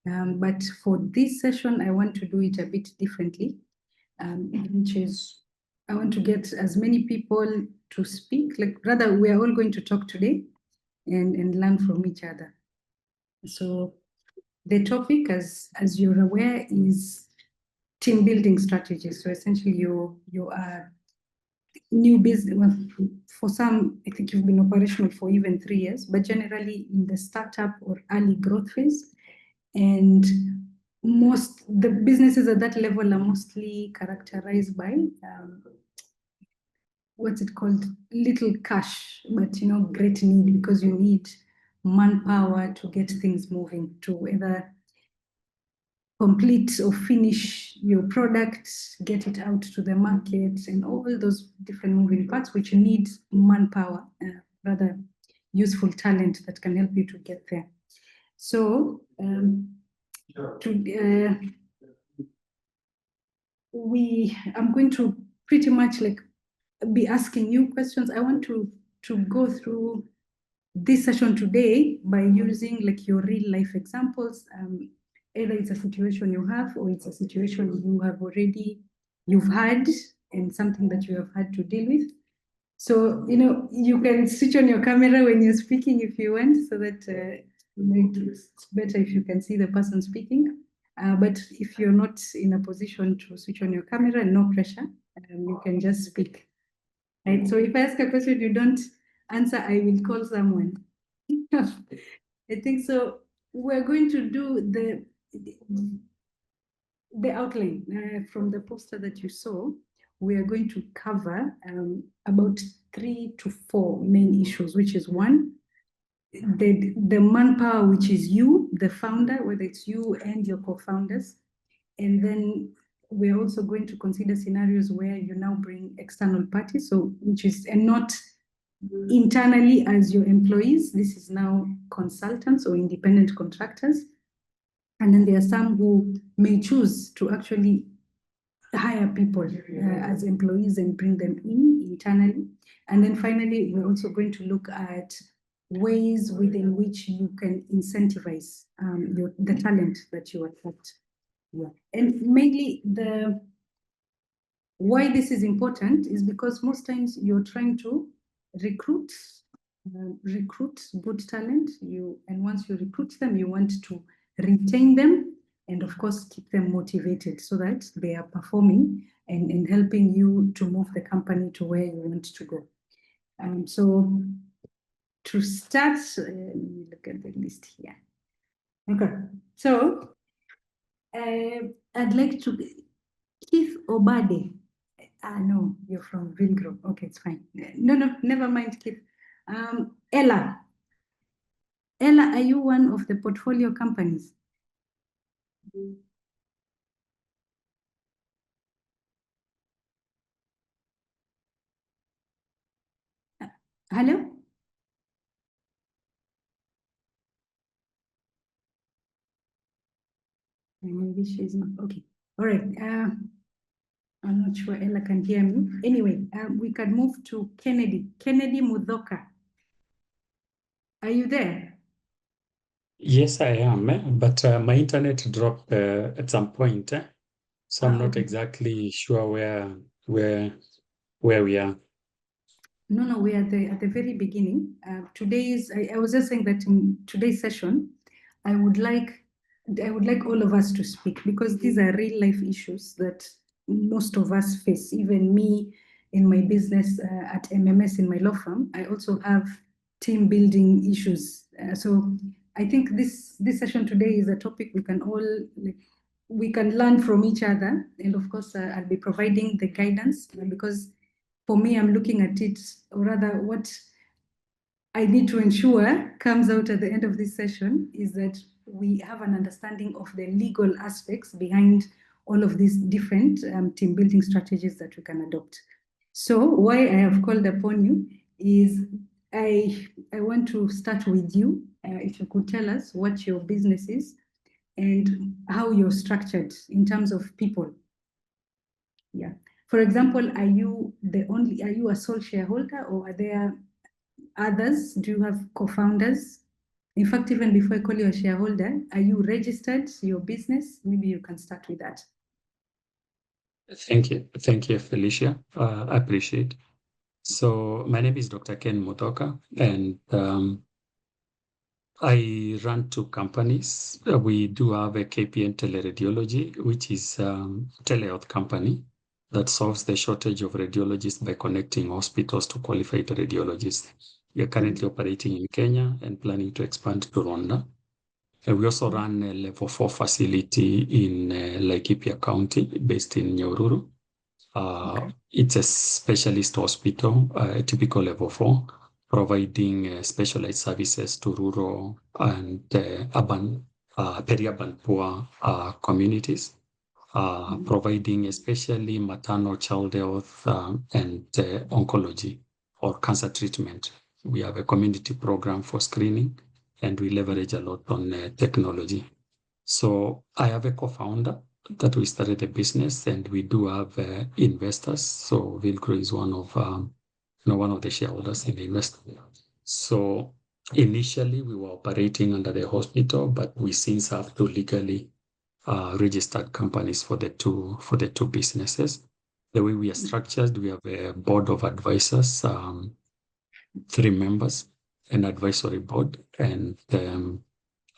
But for this session, I want to do it a bit differently, which is I want to get as many people to speak. Like rather, we are all going to talk today and learn from each other. So the topic, as you're aware, is team building strategies. So essentially, you are new business. Well, for some, I think you've been operational for even 3 years, but generally in the startup or early growth phase. And most the businesses at that level are mostly characterized by what's it called? Little cash, but great need, because you need manpower to get things moving, to either complete or finish your product, get it out to the market, and all those different moving parts which need manpower, rather useful talent that can help you to get there. So I'm going to pretty much like be asking you questions. I want to go through this session today by using like your real life examples. Either it's a situation you have, or it's a situation you've had, and something that you have had to deal with. So, you can switch on your camera when you're speaking if you want, so that it's better if you can see the person speaking. But if you're not in a position to switch on your camera, no pressure, you can just speak. Right? So if I ask a question, you don't answer, I will call someone. I think so. We're going to do the outline from the poster that you saw. We are going to cover about 3 to 4 main issues, which is one, the manpower, which is you, the founder, whether it's you and your co-founders. And then we're also going to consider scenarios where you now bring external parties, so which is and not internally as your employees. This is now consultants or independent contractors. And then there are some who may choose to actually hire people as employees and bring them in internally. And then finally, we're also going to look at ways within which you can incentivize the talent that you attract. Yeah. And mainly why this is important is because most times you're trying to recruit good talent. And once you recruit them, you want to retain them, and of course keep them motivated so that they are performing and helping you to move the company to where you want to go. So to start, let me look at the list here. Okay, so I'd like to Keith Obade. No, you're from Vilgro. Okay, it's fine. No, never mind, Keith. Ella, are you one of the portfolio companies? Hello? Maybe she's not. Okay. All right. I'm not sure Ella can hear me. Anyway, we can move to Kennedy. Kennedy Mudoka. Are you there? Yes, I am, but my internet dropped at some point, so I'm not exactly sure where we are. No, we're at the very beginning. I was just saying that in today's session, I would like all of us to speak, because these are real life issues that most of us face. Even me in my business at MMS in my law firm, I also have team building issues. So I think this session today is a topic we can learn from each other. And of course, I'll be providing the guidance, because for me, I'm looking at it, or rather what I need to ensure comes out at the end of this session is that we have an understanding of the legal aspects behind all of these different team building strategies that we can adopt. So why I have called upon you is I want to start with you. If you could tell us what your business is and how you're structured in terms of people. Yeah. For example, are you a sole shareholder, or are there others? Do you have co-founders? In fact, even before I call you a shareholder, are you registered, your business? Maybe you can start with that. Thank you. Thank you, Felicia. I appreciate. So my name is Dr. Ken Mutoka, and I run two companies. We do have a KPN Teleradiology, which is a telehealth company that solves the shortage of radiologists by connecting hospitals to qualified radiologists. We are currently operating in Kenya and planning to expand to Rwanda. And we also run a level 4 facility in Laikipia County, based in Nyahururu. It's a specialist hospital, a typical level 4, providing specialized services to rural and urban, peri-urban poor communities, providing especially maternal child health and oncology or cancer treatment. We have a community program for screening, and we leverage a lot on technology. So I have a co-founder that we started a business, and we do have investors. So Vilgro is one of the shareholders in the investment. So initially we were operating under the hospital, but we since have two legally registered companies for the two businesses. The way we are structured, we have a board of advisors, 3 members, an advisory board, and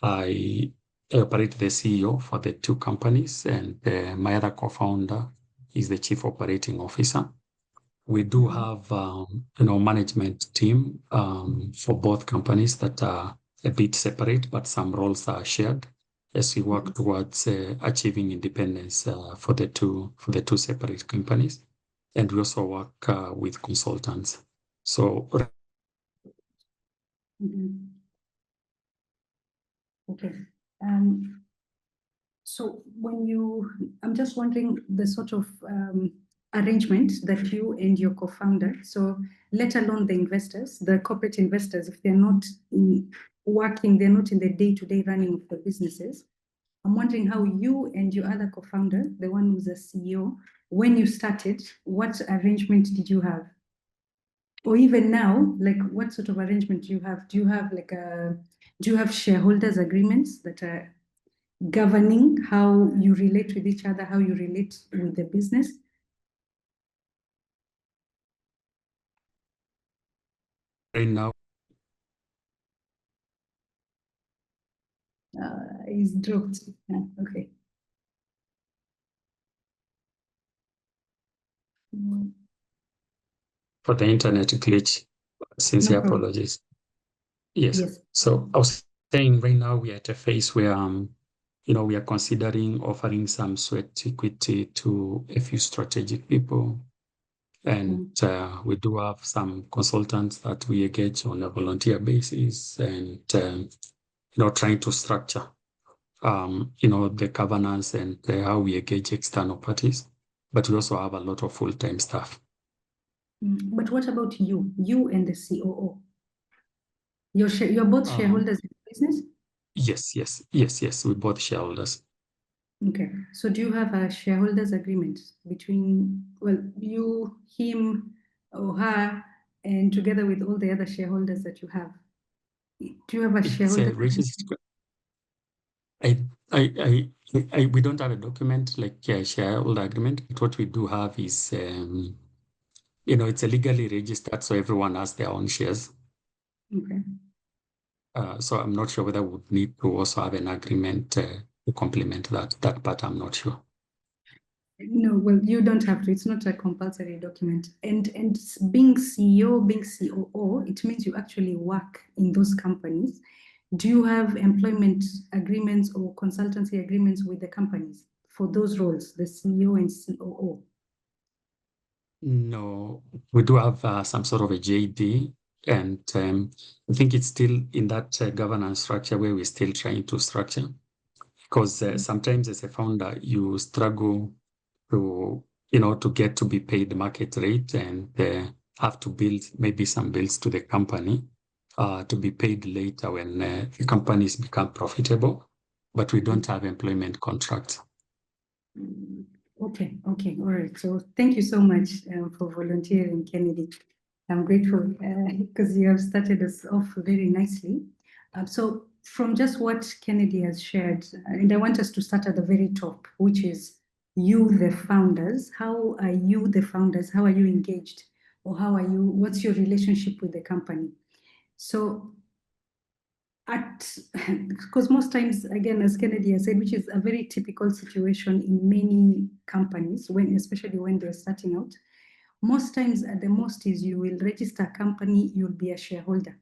I operate the CEO for the two companies, and my other co-founder is the chief operating officer. We do have, management team for both companies that are a bit separate, but some roles are shared as we work towards achieving independence for the two separate companies. And we also work with consultants. So Okay. So I'm just wondering the sort of arrangement that you and your co-founder, so let alone the investors, the corporate investors, if they're not working, they're not in the day-to-day running of the businesses. I'm wondering how you and your other co-founder, the one who's the CEO, when you started, what arrangement did you have? Or even now, like what sort of arrangement do you have? Do you have shareholders agreements that are governing how you relate with each other, how you relate with the business? right now, Is dropped. Okay. for the internet glitch, sincere No problem. apologies. Yes. Yes. So I was saying right now we are at a phase where we are considering offering some sweat equity to a few strategic people. And we do have some consultants that we engage on a volunteer basis, and trying to structure the governance and how we engage external parties. But we also have a lot of full-time staff. But what about you and the COO? You're both shareholders in the business? Yes. We both shareholders. Okay. So do you have a shareholders agreement between, well, you, him, or her, and together with all the other shareholders that you have? Do you have a It's shareholders a agreement? registered. We don't have a document like a shareholder agreement, but what we do have is, it's a legally registered, so everyone has their own shares. Okay. So I'm not sure whether we would need to also have an agreement to complement that part. I'm not sure. No, well, you don't have to. It's not a compulsory document. And being CEO, being COO, it means you actually work in those companies. Do you have employment agreements or consultancy agreements with the companies for those roles, the CEO and COO? No, we do have some sort of a JD, and I think it's still in that governance structure where we're still trying to structure, because sometimes as a founder, you struggle to get to be paid market rate, and have to build maybe some bills to the company to be paid later when the companies become profitable, but we don't have employment contracts. Okay, all right. So thank you so much for volunteering, Kennedy. I'm grateful because you have started us off very nicely. So from just what Kennedy has shared, and I want us to start at the very top, which is you, the founders. How are you, the founders? How are you engaged? Or how are you, what's your relationship with the company? So because most times, again, as Kennedy has said, which is a very typical situation in many companies, especially when they're starting out, most times at the most is you will register a company, you'll be a shareholder.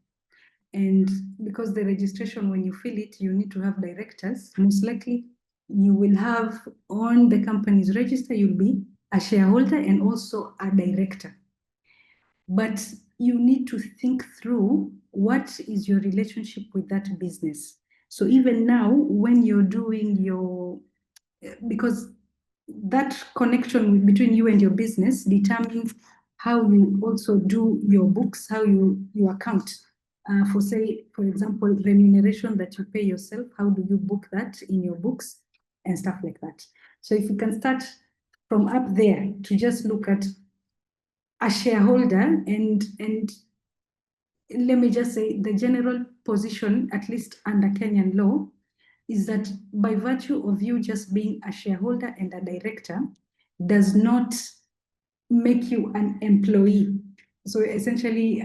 And because the registration, when you fill it, you need to have directors. Most likely, you will have on the company's register, you'll be a shareholder and also a director. But you need to think through what is your relationship with that business. So even now, when you're doing because that connection between you and your business determines how you also do your books, how you account. For say, for example, remuneration that you pay yourself, how do you book that in your books and stuff like that. So if you can start from up there to just look at a shareholder and let me just say the general position, at least under Kenyan law, is that by virtue of you just being a shareholder and a director does not make you an employee. So essentially,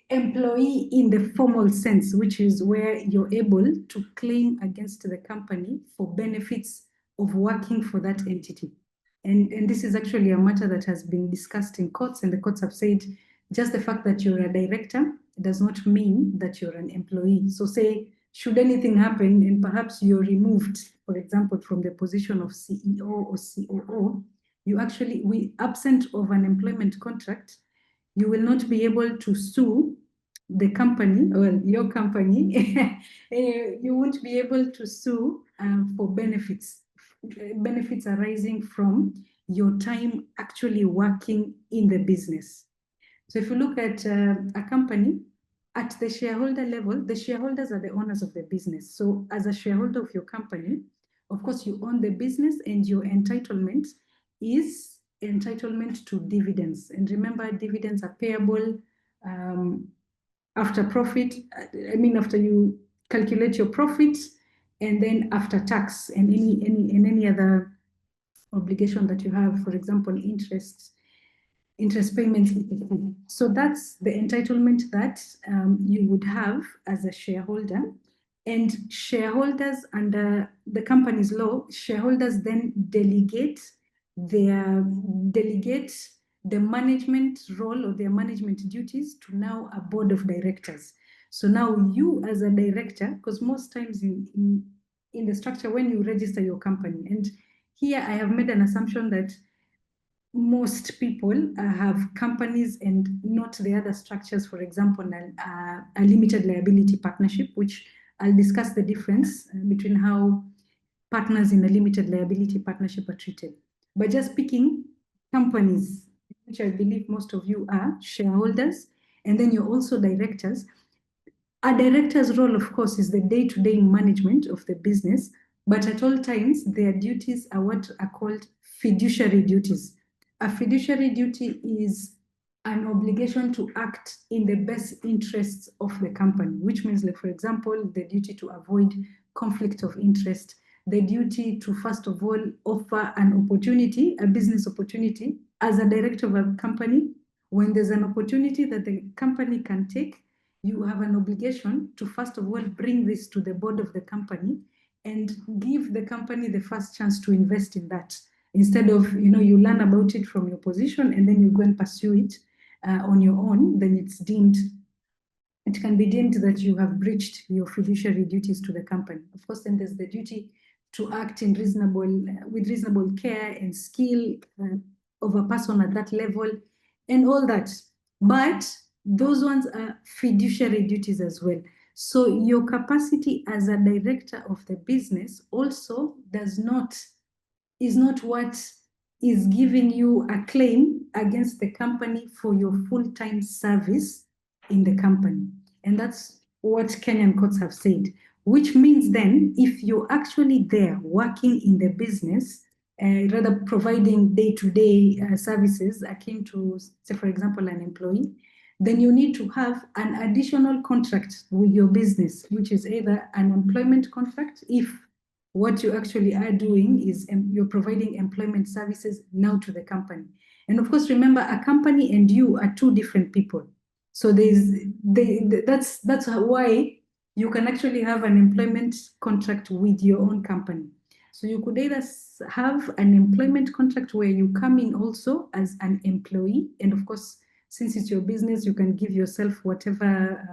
employee in the formal sense, which is where you're able to claim against the company for benefits of working for that entity. And this is actually a matter that has been discussed in courts, and the courts have said just the fact that you're a director does not mean that you're an employee. So say, should anything happen and perhaps you're removed, for example, from the position of CEO or COO, you actually, absent of an employment contract, you will not be able to sue the company, well, your company, you won't be able to sue for benefits arising from your time actually working in the business. So if you look at a company, at the shareholder level, the shareholders are the owners of the business. So as a shareholder of your company, of course, you own the business and your entitlement is entitlement to dividends. And remember, dividends are payable after profit, after you calculate your profits, and then after tax and any other obligation that you have, for example, interest payments. So that's the entitlement that you would have as a shareholder. And shareholders under the company's law, shareholders then delegate the management role or their management duties to now a board of directors. So now you as a director, because most times in the structure when you register your company, and here I have made an assumption that most people have companies and not the other structures, for example, a limited liability partnership, which I'll discuss the difference between how partners in a limited liability partnership are treated. But just picking companies, which I believe most of you are shareholders, and then you're also directors. A director's role, of course, is the day-to-day management of the business, but at all times, their duties are what are called fiduciary duties. A fiduciary duty is an obligation to act in the best interests of the company, which means, like, for example, the duty to avoid conflict of interest, the duty to, first of all, offer an opportunity, a business opportunity. As a director of a company, when there's an opportunity that the company can take, you have an obligation to, first of all, bring this to the board of the company and give the company the first chance to invest in that. Instead of, you learn about it from your position and then you go and pursue it on your own, then it can be deemed that you have breached your fiduciary duties to the company. Of course, then there's the duty to act with reasonable care and skill of a person at that level and all that. But those ones are fiduciary duties as well. So your capacity as a director of the business also is not what is giving you a claim against the company for your full-time service in the company. And that's what Kenyan courts have said, which means then if you're actually there working in the business, rather providing day-to-day services akin to, say, for example, an employee, then you need to have an additional contract with your business, which is either an employment contract, if what you actually are doing is you're providing employment services now to the company. And of course, remember, a company and you are two different people. So that's why you can actually have an employment contract with your own company. So you could either have an employment contract where you come in also as an employee, and of course, since it's your business, you can give yourself whatever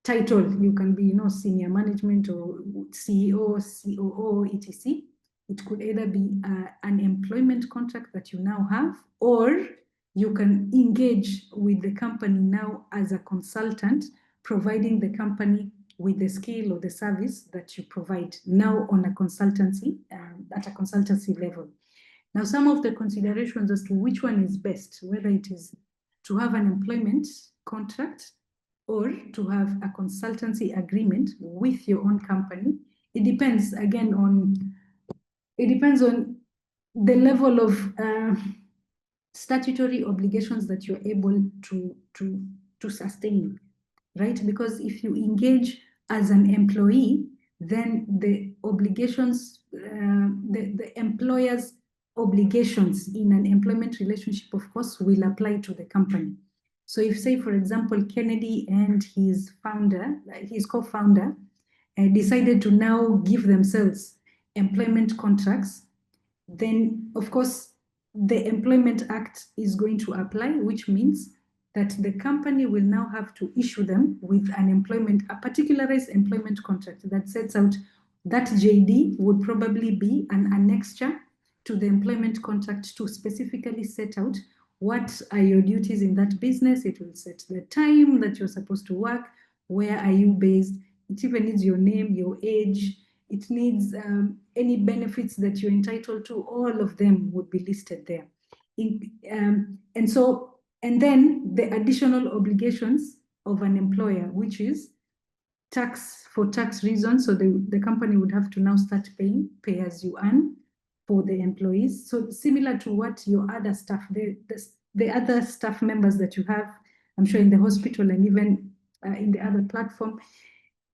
title. You can be, senior management or CEO, COO, etc. It could either be an employment contract that you now have, or you can engage with the company now as a consultant, providing the company with the skill or the service that you provide now on a consultancy, at a consultancy level. Now, some of the considerations as to which one is best, whether it is to have an employment contract or to have a consultancy agreement with your own company, it depends again on the level of statutory obligations that you're able to sustain, right? Because if you engage as an employee, then the obligations, the employer's obligations in an employment relationship, of course, will apply to the company. So if, say, for example, Kennedy and his co-founder, decided to now give themselves employment contracts, then of course the Employment Act is going to apply, which means that the company will now have to issue them with a particularized employment contract that sets out that JD would probably be an annexure to the employment contract to specifically set out what are your duties in that business. It will set the time that you're supposed to work, where are you based. It even needs your name, your age. It needs any benefits that you're entitled to. All of them would be listed there. And then the additional obligations of an employer, which is for tax reasons. So the company would have to now start paying pay as you earn for the employees. So similar to what your other staff, the other staff members that you have, I'm sure in the hospital and even in the other platform,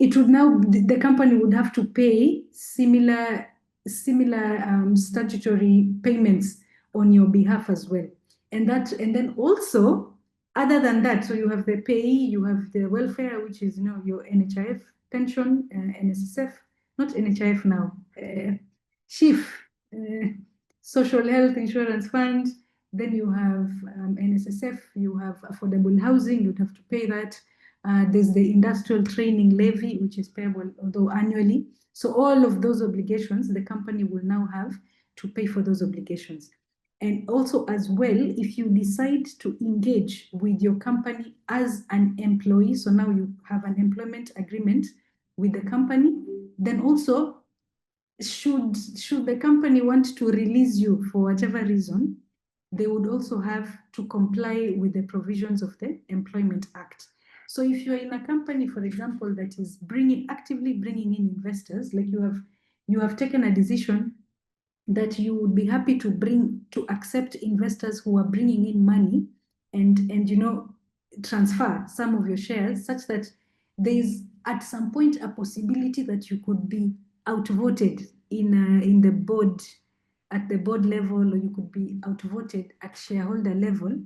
it would now, the company would have to pay similar statutory payments on your behalf as well. And then also, other than that, so you have the payee, you have the welfare, which is your NHIF pension, NSSF, not NHIF now, SHIF, Social Health Insurance Fund. Then you have NSSF, you have affordable housing, you'd have to pay that. There's the industrial training levy, which is payable, although annually. So all of those obligations, the company will now have to pay for those obligations. And also as well, if you decide to engage with your company as an employee, so now you have an employment agreement with the company, then also should the company want to release you for whatever reason, they would also have to comply with the provisions of the Employment Act. So if you're in a company, for example, that is actively bringing in investors, like you have taken a decision that you would be happy to accept investors who are bringing in money and transfer some of your shares, such that there is at some point a possibility that you could be outvoted in the board, at the board level, or you could be outvoted at shareholder level,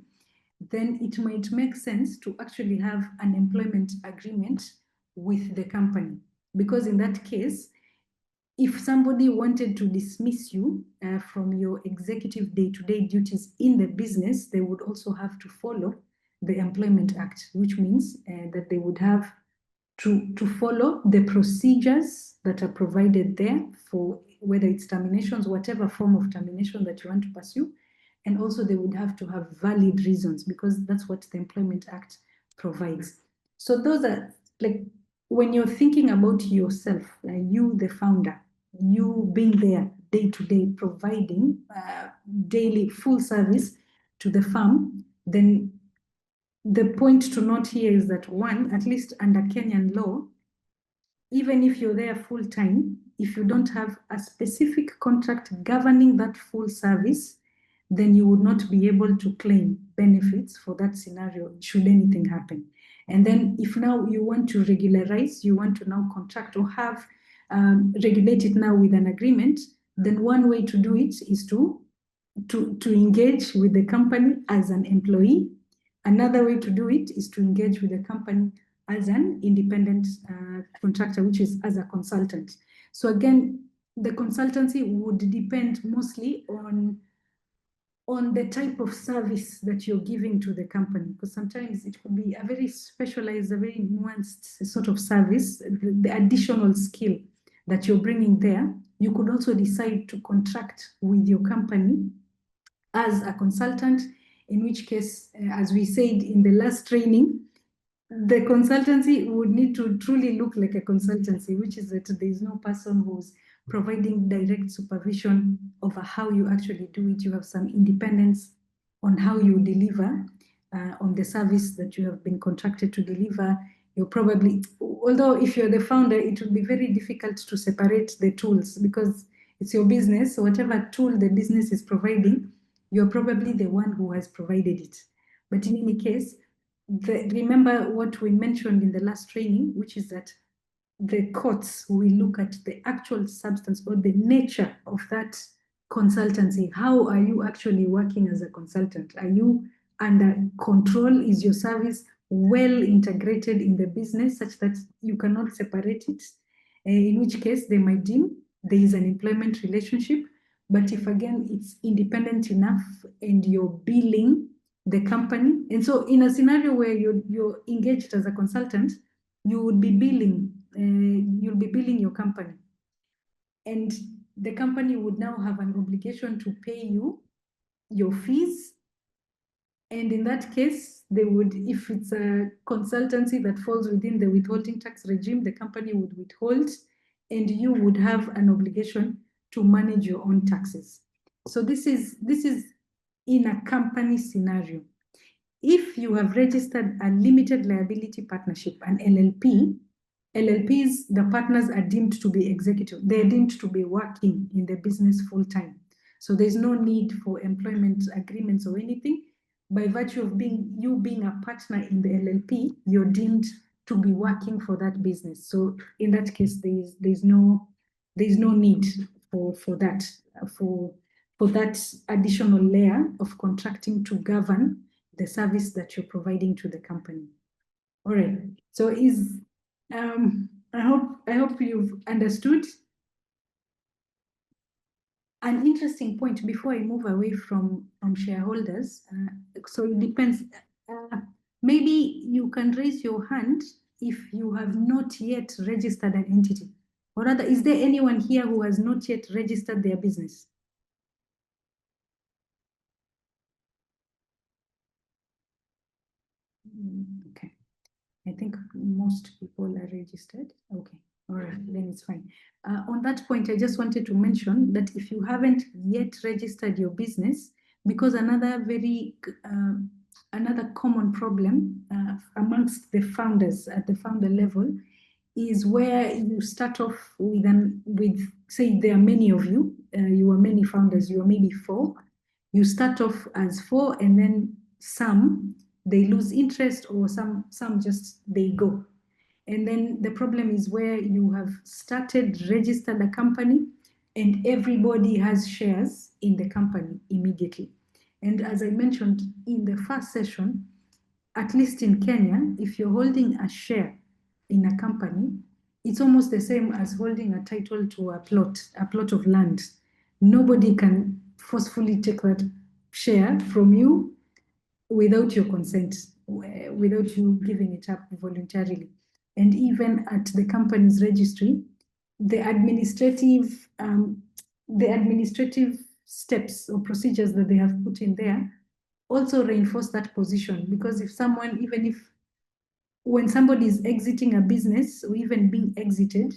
then it might make sense to actually have an employment agreement with the company. Because in that case, if somebody wanted to dismiss you from your executive day-to-day duties in the business, they would also have to follow the Employment Act, which means that they would have to follow the procedures that are provided there for whether it's terminations, whatever form of termination that you want to pursue. And also they would have to have valid reasons, because that's what the Employment Act provides. So those are, like, when you're thinking about yourself, you, the founder, you being there day to day, providing daily full service to the firm, then the point to note here is that, one, at least under Kenyan law, even if you're there full time, if you don't have a specific contract governing that full service, then you would not be able to claim benefits for that scenario should anything happen. And then if now you want to regularize, you want to now contract or have regulate it now with an agreement, then one way to do it is to engage with the company as an employee. Another way to do it is to engage with the company as an independent contractor, which is as a consultant. So again, the consultancy would depend mostly on the type of service that you're giving to the company, because sometimes it could be a very specialized, a very nuanced sort of service, the additional skill that you're bringing there. You could also decide to contract with your company as a consultant, in which case, as we said in the last training, the consultancy would need to truly look like a consultancy, which is that there is no person who's providing direct supervision over how you actually do it. You have some independence on how you deliver on the service that you have been contracted to deliver. You're probably, although if you're the founder, it will be very difficult to separate the tools because it's your business. So whatever tool the business is providing, you're probably the one who has provided it. But in any case, remember what we mentioned in the last training, which is that the courts will look at the actual substance or the nature of that consultancy. How are you actually working as a consultant? Are you under control? Is your service well integrated in the business such that you cannot separate it? In which case they might deem there is an employment relationship. But if again it's independent enough and you're billing the company, and so in a scenario where you're engaged as a consultant, you would be billing, you'll be billing your company, and the company would now have an obligation to pay you your fees. And in that case, they would, if it's a consultancy that falls within the withholding tax regime, the company would withhold, and you would have an obligation to manage your own taxes. So this is in a company scenario. If you have registered a limited liability partnership, an LLP, LLPs, the partners are deemed to be executive. They're deemed to be working in the business full time. So there's no need for employment agreements or anything. By virtue of you being a partner in the LLP, you're deemed to be working for that business. So in that case, there's no need for that, for that additional layer of contracting to govern the service that you're providing to the company. All right. So I hope you've understood. An interesting point before I move away from shareholders. So it depends. Maybe you can raise your hand if you have not yet registered an entity. Or rather, is there anyone here who has not yet registered their business? Okay. I think most people are registered. Okay. All right, then it's fine. On that point, I just wanted to mention that if you haven't yet registered your business, because another common problem amongst the founders at the founder level is where you start off with say there are many of you, you are many founders, you are maybe 4. You start off as 4, and then some they lose interest, or some just they go. And then the problem is where you have registered a company, and everybody has shares in the company immediately. And as I mentioned in the first session, at least in Kenya, if you're holding a share in a company, it's almost the same as holding a title to a plot of land. Nobody can forcefully take that share from you without your consent, without you giving it up voluntarily. And even at the company's registry, the administrative steps or procedures that they have put in there also reinforce that position. Because when somebody is exiting a business or even being exited,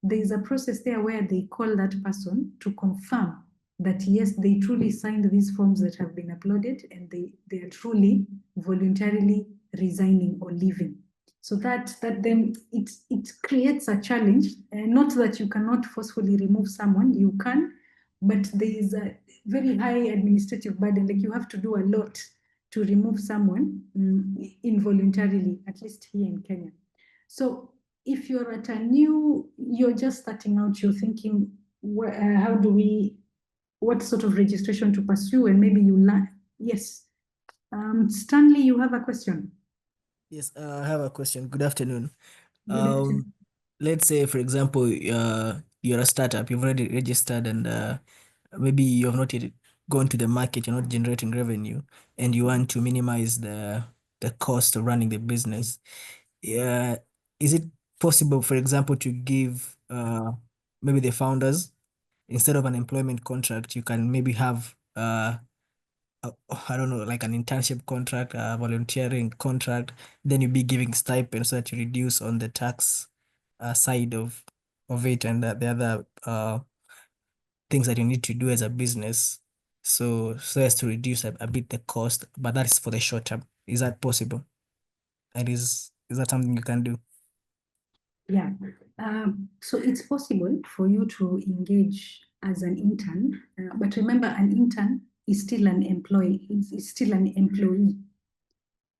there is a process there where they call that person to confirm that yes, they truly signed these forms that have been uploaded, and they are truly voluntarily resigning or leaving. So that then it creates a challenge. Not that you cannot forcefully remove someone, you can, but there is a very high administrative burden. Like you have to do a lot to remove someone involuntarily, at least here in Kenya. So if you're you're just starting out, you're thinking, how do we, what sort of registration to pursue, and maybe you learn. Yes. Stanley, you have a question. Yes, I have a question. Good afternoon. Good afternoon. Let's say, for example, you're a startup, you've already registered, and maybe you have not yet gone to the market, you're not generating revenue, and you want to minimize the cost of running the business. Is it possible, for example, to give maybe the founders, instead of an employment contract, you can maybe have I don't know, like an internship contract, a volunteering contract, then you be giving stipends so that you reduce on the tax side of it, and the other things that you need to do as a business. So as to reduce a bit the cost, but that is for the short term. Is that possible? And is that something you can do? Yeah. So it's possible for you to engage as an intern, but remember, an intern is still an employee. Is still an employee.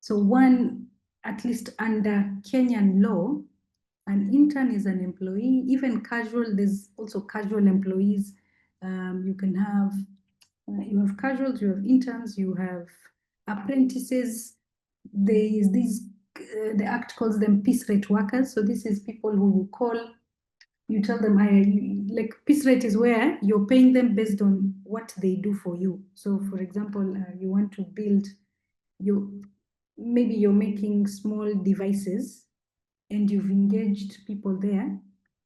So one, at least under Kenyan law, an intern is an employee. Even casual, there's also casual employees. You can have, you have casuals, you have interns, you have apprentices. There is these, the act calls them piece rate workers. So this is people who you call, you tell them, like piece rate is where you're paying them based on what they do for you. So for example, you want to build, maybe you're making small devices and you've engaged people there,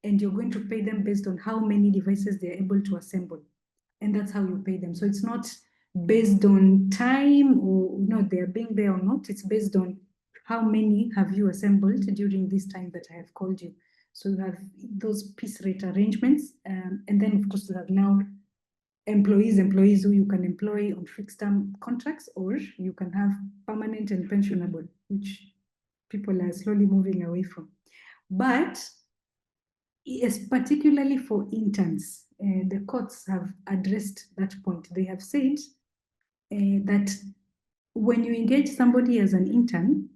and you're going to pay them based on how many devices they're able to assemble. And that's how you pay them. So it's not based on time or not they're being there or not. It's based on how many have you assembled during this time that I have called you. So you have those piece rate arrangements. And then, of course, you have now employees who you can employ on fixed term contracts, or you can have permanent and pensionable, which people are slowly moving away from. But yes, particularly for interns, the courts have addressed that point. They have said that when you engage somebody as an intern,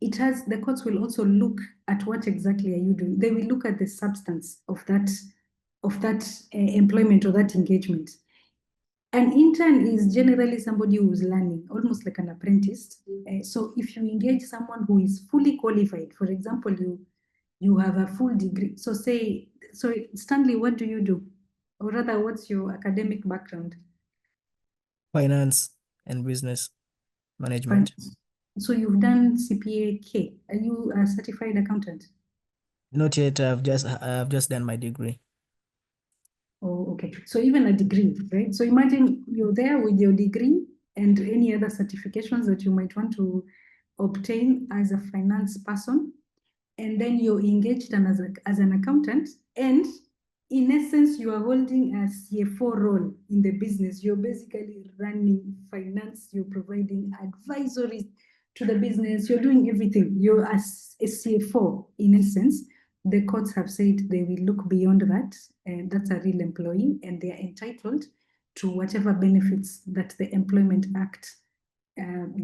the courts will also look at what exactly are you doing. They will look at the substance of that employment or that engagement. An intern is generally somebody who's learning, almost like an apprentice. So if you engage someone who is fully qualified, for example, you have a full degree. So Stanley, what do you do? Or rather, what's your academic background? Finance and business management. Finance. So you've done CPA-K. Are you a certified accountant? Not yet. I've just done my degree. Oh, okay. So even a degree, right? So imagine you're there with your degree and any other certifications that you might want to obtain as a finance person, and then you're engaged as an accountant, and in essence, you are holding a CFO role in the business. You're basically running finance, you're providing advisory to the business, you're doing everything. You're as a CFO, in essence. The courts have said they will look beyond that, and that's a real employee, and they are entitled to whatever benefits that the Employment Act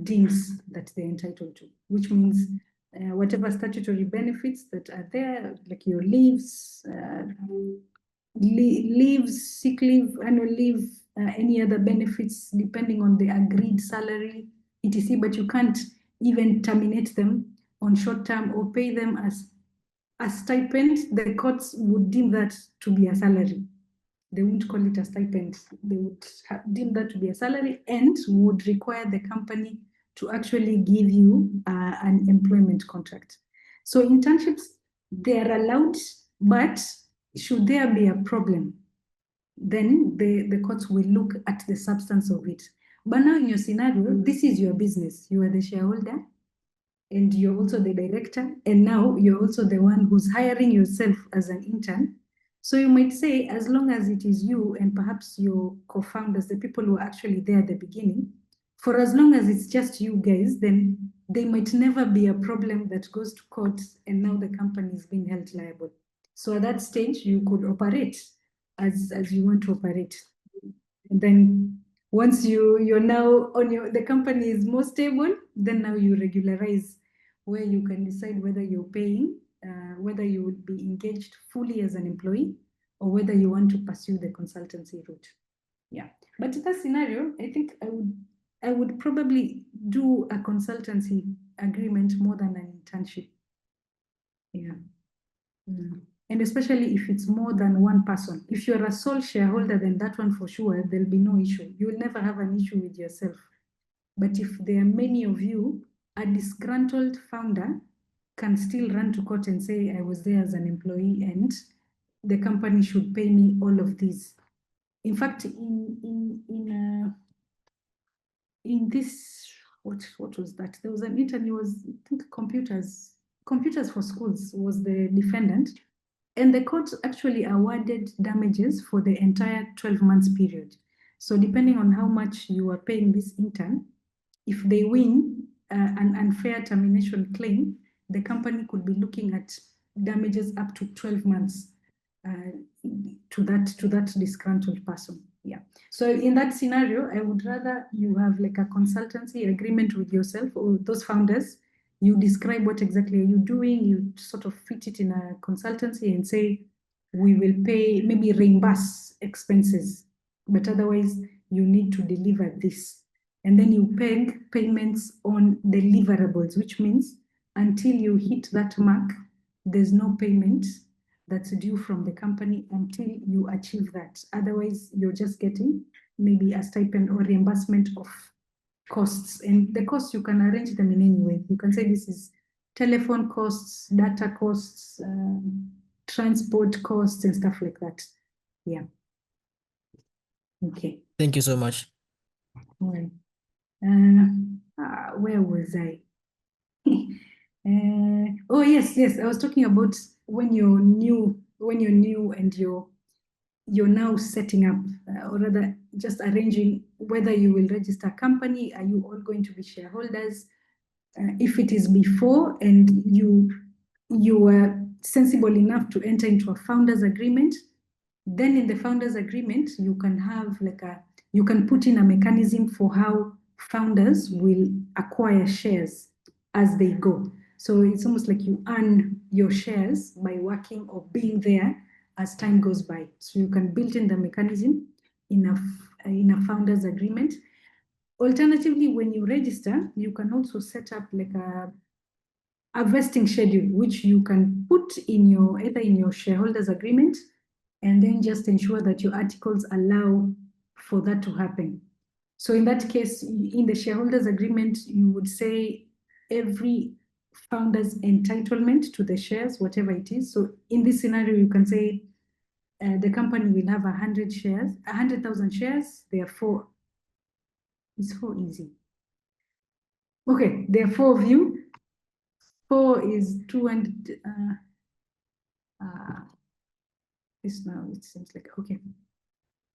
deems that they're entitled to, which means whatever statutory benefits that are there, like your leaves, leaves, sick leave, annual leave, any other benefits depending on the agreed salary, etc. But you can't even terminate them on short term or pay them as a stipend. The courts would deem that to be a salary. They wouldn't call it a stipend. They would deem that to be a salary and would require the company to actually give you an employment contract. So internships, they are allowed, but should there be a problem, then the courts will look at the substance of it. But now in your scenario, this is your business. You are the shareholder and you're also the director, and now you're also the one who's hiring yourself as an intern. So you might say, as long as it is you and perhaps your co-founders, the people who are actually there at the beginning, for as long as it's just you guys, then there might never be a problem that goes to court and now the company is being held liable. So at that stage, you could operate as you want to operate. And then once you're now on the company is more stable, then now you regularize, where you can decide whether you're paying, whether you would be engaged fully as an employee, or whether you want to pursue the consultancy route. Yeah, but in that scenario, I think I would probably do a consultancy agreement more than an internship. Yeah. And especially if it's more than one person. If you're a sole shareholder, then that one for sure, there'll be no issue. You will never have an issue with yourself. But if there are many of you, a disgruntled founder can still run to court and say, I was there as an employee and the company should pay me all of these. In fact, in this, what was that? There was an intern, was, I think, computers for schools was the defendant. And the court actually awarded damages for the entire 12 months period. So depending on how much you are paying this intern, if they win an unfair termination claim, the company could be looking at damages up to 12 months to that disgruntled person. Yeah. So in that scenario, I would rather you have like a consultancy agreement with yourself or those founders. You describe what exactly are you doing, you sort of fit it in a consultancy and say, we will pay, maybe reimburse expenses, but otherwise you need to deliver this. And then you peg payments on deliverables, which means until you hit that mark, there's no payment that's due from the company until you achieve that. Otherwise, you're just getting maybe a stipend or reimbursement of costs. And the costs, you can arrange them in any way. You can say this is telephone costs, data costs, transport costs, and stuff like that. Yeah. Okay. Thank you so much. All right. Where was I? Oh yes, I was talking about when you're new and you're now setting up, or rather just arranging whether you will register a company. Are you all going to be shareholders? If it is before and you were sensible enough to enter into a founders agreement, then in the founders agreement you can have you can put in a mechanism for how founders will acquire shares as they go. So it's almost like you earn your shares by working or being there as time goes by. So you can build in the mechanism in a founders agreement. Alternatively, when you register, you can also set up like a vesting schedule, which you can put in either in your shareholders agreement, and then just ensure that your articles allow for that to happen. So in that case, in the shareholders agreement, you would say every founder's entitlement to the shares, whatever it is. So in this scenario, you can say the company will have 100,000 shares. Therefore, it's 4 easy. Okay, there are 4 of you. 4 is 200. This now it seems like, okay.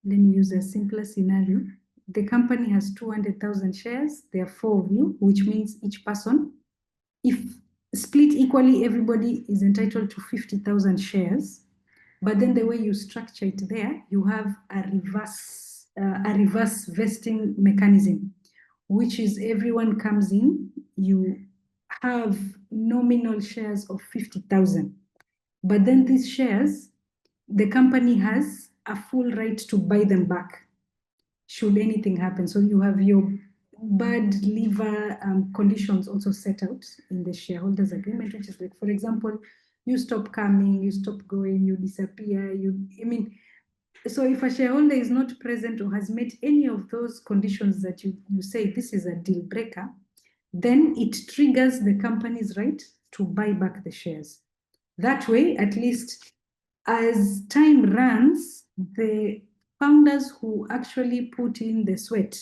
Let me use a simpler scenario. The company has 200,000 shares. There are 4 of you, which means each person, if split equally, everybody is entitled to 50,000 shares. But then the way you structure it there, you have a reverse vesting mechanism, which is everyone comes in, you have nominal shares of 50,000. But then these shares, the company has a full right to buy them back should anything happen. So you have your bad liver conditions also set out in the shareholders agreement, which is like, for example, you stop coming, you stop going, you disappear, so if a shareholder is not present or has met any of those conditions that you say this is a deal breaker, then it triggers the company's right to buy back the shares. That way, at least as time runs, the founders who actually put in the sweat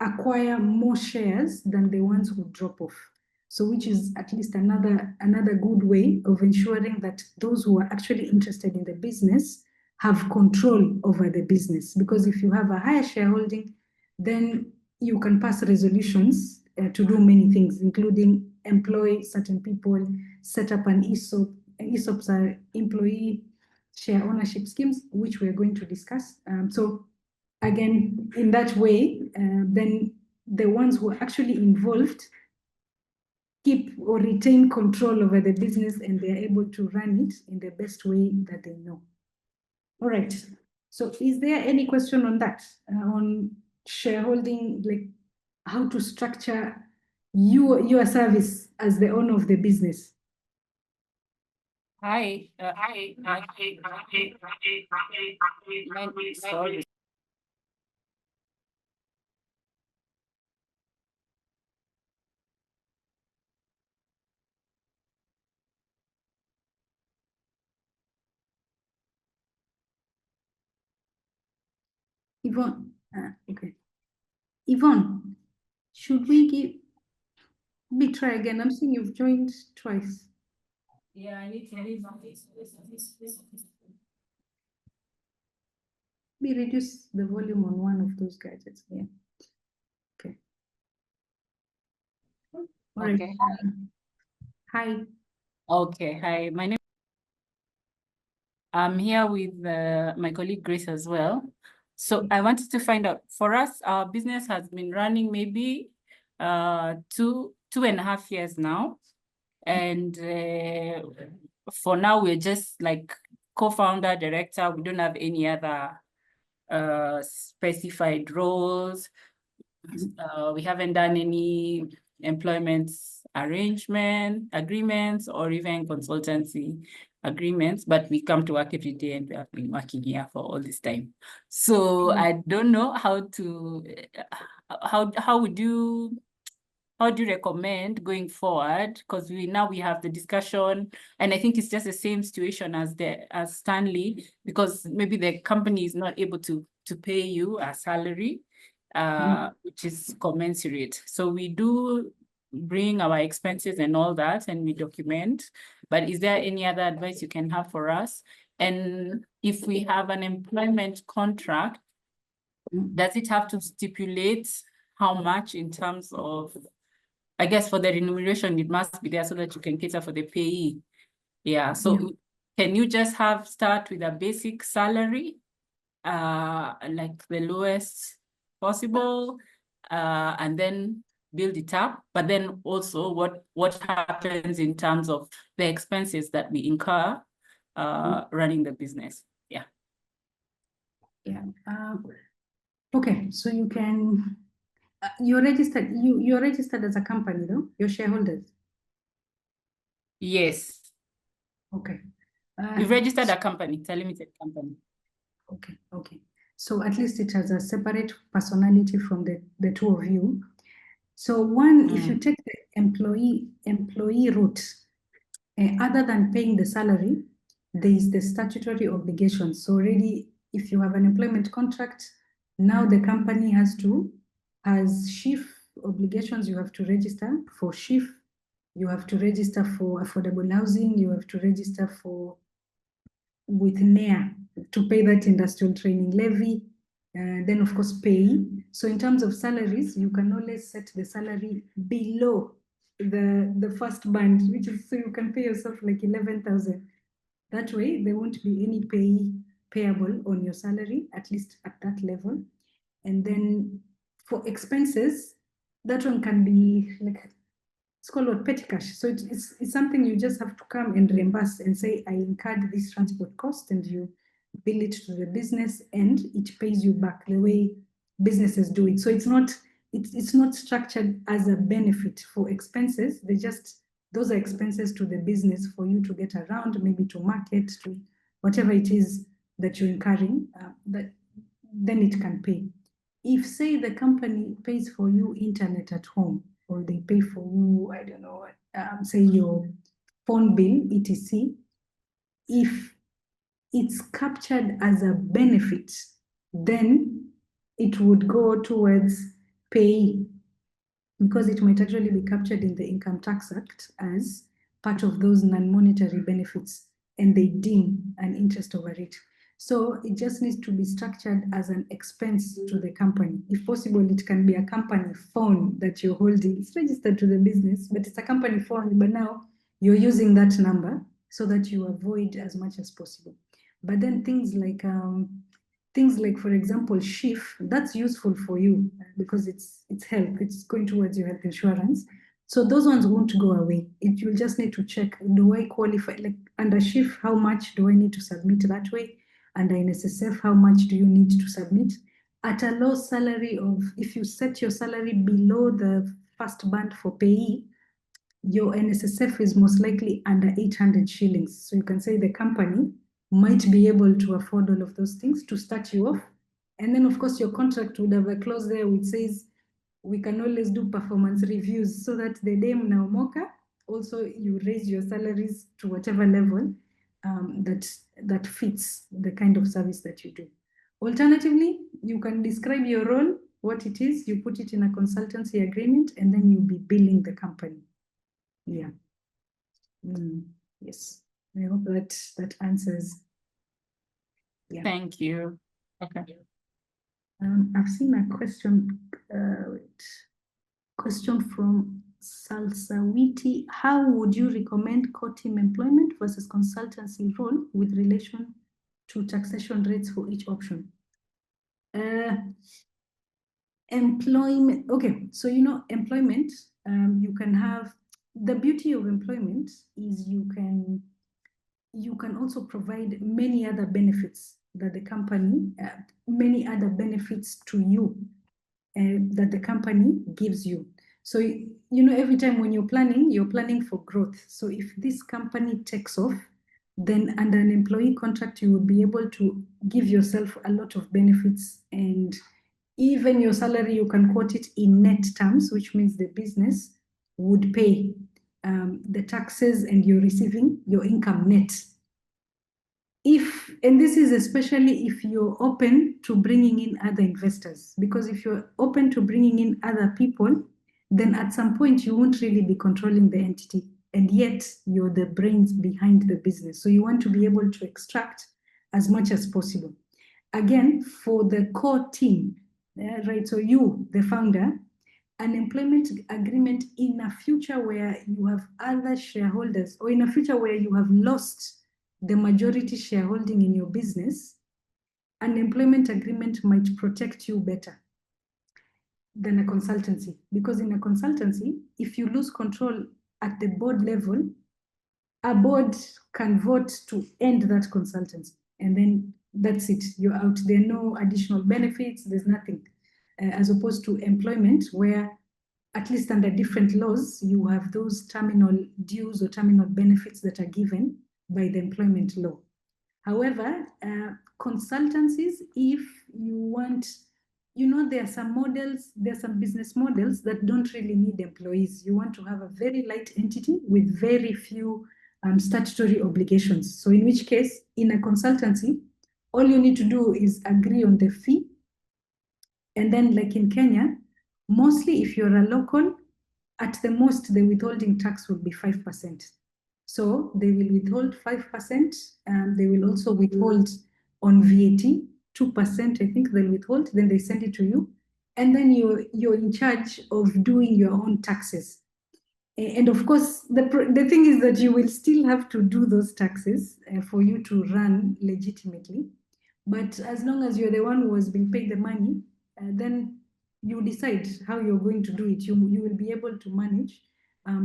acquire more shares than the ones who drop off. So which is at least another good way of ensuring that those who are actually interested in the business have control over the business. Because if you have a higher shareholding, then you can pass resolutions to do many things, including employ certain people, set up an ESOP. ESOPs are employee share ownership schemes, which we're going to discuss. So again, in that way, then the ones who are actually involved keep or retain control over the business, and they're able to run it in the best way that they know. All right. So is there any question on that, on shareholding, like how to structure your service as the owner of the business? Hi. Sorry. Yvonne, okay. Yvonne, should we try again? I'm seeing you've joined twice. Yeah, I need to leave. We reduce the volume on one of those gadgets. Yeah. Okay. All right. Okay. Hi. Okay. Hi. My name. I'm here with my colleague Grace as well. So I wanted to find out, for us, our business has been running maybe 2.5 years now. And for now, we're just like co-founder, director. We don't have any other specified roles. We haven't done any employment agreements, or even consultancy agreements, but we come to work every day, and we have been working here for all this time. So I don't know how do you recommend going forward? Because we have the discussion, and I think it's just the same situation as Stanley, because maybe the company is not able to pay you a salary, which is commensurate. So we do bring our expenses and all that, and we document. But is there any other advice you can have for us? And if we have an employment contract, does it have to stipulate how much in terms of, I guess for the remuneration, it must be there so that you can cater for the payee. Yeah. So can you just start with a basic salary, like the lowest possible, and then build it up? But then also what happens in terms of the expenses that we incur running the business? Yeah. Yeah. Okay. So you can. You're registered. You're registered as a company, though. Your shareholders. Yes. Okay. We've registered a company. It's a limited company. Okay. Okay. So at least it has a separate personality from the two of you. So one, if you take the employee route, other than paying the salary, there is the statutory obligation. So already, if you have an employment contract, now the company has SHIF obligations. You have to register for SHIF. You have to register for affordable housing. You have to register with NEA to pay that industrial training levy. Then of course pay. So in terms of salaries, you can always set the salary below the first band, which is, so you can pay yourself like 11,000. That way there won't be any payable on your salary, at least at that level. And then for expenses, that one can be like, it's called what, petty cash. So it's something you just have to come and reimburse and say, I incurred this transport cost, and you bill it to the business and it pays you back the way businesses do it. So it's not structured as a benefit for expenses. Those are expenses to the business for you to get around, maybe to market, to whatever it is that you're incurring, then it can pay. If, say, the company pays for you internet at home, or they pay for you, I don't know, say your phone bill, etc., if it's captured as a benefit, then it would go towards pay, because it might actually be captured in the Income Tax Act as part of those non-monetary benefits, and they deem an interest over it. So it just needs to be structured as an expense to the company. If possible, it can be a company phone that you're holding. It's registered to the business, but it's a company phone. But now you're using that number so that you avoid as much as possible. But then things things like, for example, SHIF, that's useful for you because it's health, it's going towards your health insurance. So those ones won't go away. You'll just need to check, do I qualify? Like under SHIF, how much do I need to submit that way? Under NSSF, how much do you need to submit? At a low salary of, if you set your salary below the first band for payee, your NSSF is most likely under 800 shillings. So you can say the company might be able to afford all of those things to start you off. And then, of course, your contract would have a clause there which says we can always do performance reviews so that the day mnaomoka, also you raise your salaries to whatever level that fits the kind of service that you do. Alternatively, you can describe your role, what it is, you put it in a consultancy agreement, and then you'll be billing the company. Yeah. Yes. I hope that answers. Yeah. Thank you. Okay. I've seen a question. Question from Salsawiti. How would you recommend core team employment versus consultancy role with relation to taxation rates for each option? Employment. Okay, so employment. You can have, the beauty of employment is you can also provide many other benefits that the company, many other benefits to you that the company gives you. So, every time when you're planning for growth. So if this company takes off, then under an employee contract, you would be able to give yourself a lot of benefits, and even your salary, you can quote it in net terms, which means the business would pay the taxes and you're receiving your income net. And this is especially if you're open to bringing in other investors, because if you're open to bringing in other people, then at some point you won't really be controlling the entity, and yet you're the brains behind the business. So you want to be able to extract as much as possible. Again, for the core team, right? So you, the founder, an employment agreement in a future where you have other shareholders, or in a future where you have lost the majority shareholding in your business, an employment agreement might protect you better than a consultancy. Because in a consultancy, if you lose control at the board level, a board can vote to end that consultancy, and then that's it, you're out. There are no additional benefits, there's nothing. As opposed to employment, where at least under different laws, you have those terminal dues or terminal benefits that are given by the employment law. However, consultancies, if you want, there are some models, there are some business models that don't really need employees. You want to have a very light entity with very few statutory obligations. So in which case, in a consultancy, all you need to do is agree on the fee. And then, like in Kenya, mostly if you're a local, at the most, the withholding tax will be 5%. So they will withhold 5%, and they will also withhold on VAT, 2%, I think they'll withhold, then they send it to you. And then you're in charge of doing your own taxes. And of course, the thing is that you will still have to do those taxes for you to run legitimately. But as long as you're the one who has been paid the money, then you decide how you're going to do it. You will be able to manage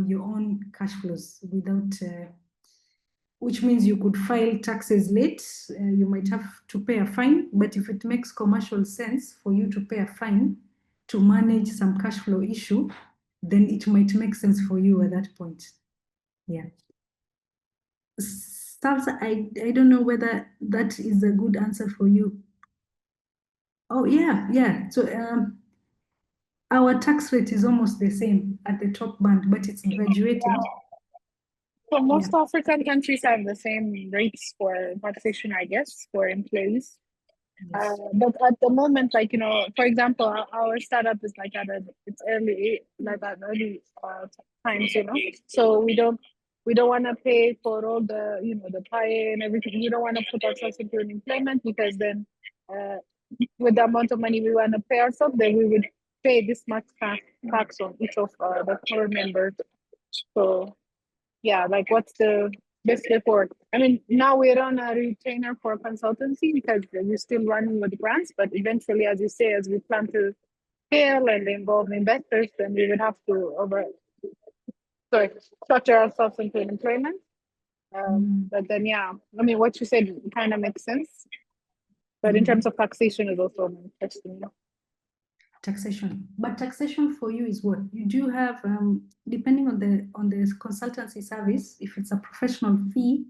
your own cash flows without, which means you could file taxes late. You might have to pay a fine, but if it makes commercial sense for you to pay a fine to manage some cash flow issue, then it might make sense for you at that point. Yeah. Salsa, I don't know whether that is a good answer for you. Oh, yeah. So our tax rate is almost the same at the top band, but it's graduated. So most African countries have the same rates for taxation, I guess, for employees. Yes. But at the moment, for example, our startup is it's early, at early times, So we don't want to pay for all the, the pay and everything. We don't want to put ourselves into an employment, because then with the amount of money we want to pay ourselves, then we would pay this much tax on each of the core members. So yeah, what's the basically for, I mean, now we're on a retainer for consultancy because we're still running with grants, but eventually, as you say, as we plan to scale and involve investors, then we would have to structure ourselves into employment. But then, yeah, I mean, what you said kind of makes sense. But in terms of taxation is also interesting. Taxation, but taxation for you is what you do have, depending on the consultancy service. If it's a professional fee,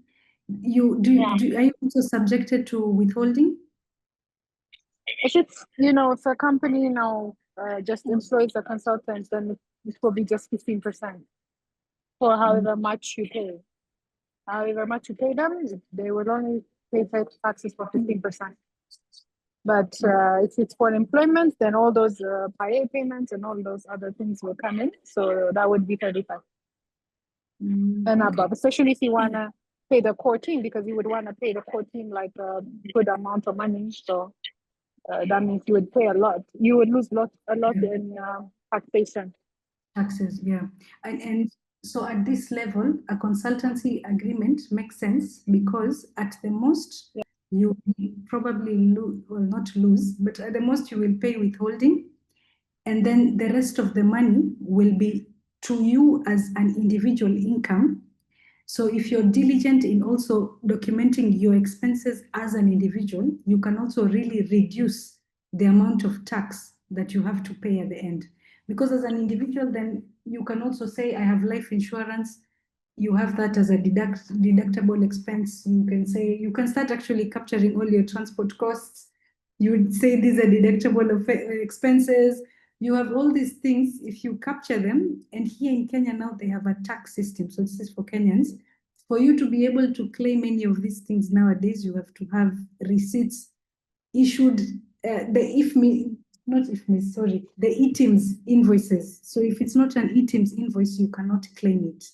you are you also subjected to withholding? If it's, if a company just employs a consultant, then it will be just 15% for however much you pay. However much you pay them, they will only pay taxes for 15%. But if it's for employment, then all those PAYE payments and all those other things will come in. So that would be 35 and above, especially if you want to pay the core team, because you would want to pay the core team like a good amount of money. So that means you would pay a lot. You would lose a lot in taxation. Taxes, yeah. And so at this level, a consultancy agreement makes sense because at the most, you will probably not lose, but at the most you will pay withholding. And then the rest of the money will be to you as an individual income. So if you're diligent in also documenting your expenses as an individual, you can also really reduce the amount of tax that you have to pay at the end. Because as an individual, then you can also say, I have life insurance. You have that as a deductible expense. You can say, you can start actually capturing all your transport costs. You would say these are deductible expenses. You have all these things. If you capture them, and here in Kenya now they have a tax system. So this is for Kenyans. For you to be able to claim any of these things nowadays, you have to have receipts issued, the ETIMS invoices. So if it's not an ETIMS invoice, you cannot claim it.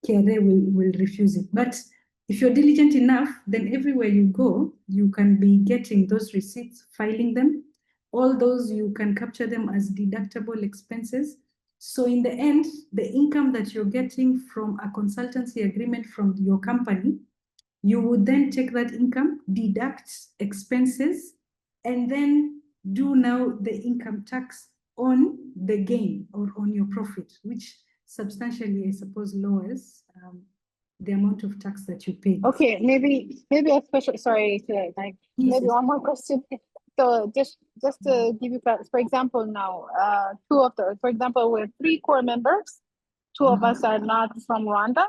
KRA will refuse it. But if you're diligent enough, then everywhere you go, you can be getting those receipts, filing them. All those, you can capture them as deductible expenses. So in the end, the income that you're getting from a consultancy agreement from your company, you would then take that income, deduct expenses, and then do now the income tax on the gain or on your profit, which substantially, I suppose, lowers the amount of tax that you pay. Okay, maybe a special, sorry, maybe one more question. So just to give you, for example, now, for example, we're 3 core members. 2 of us are not from Rwanda.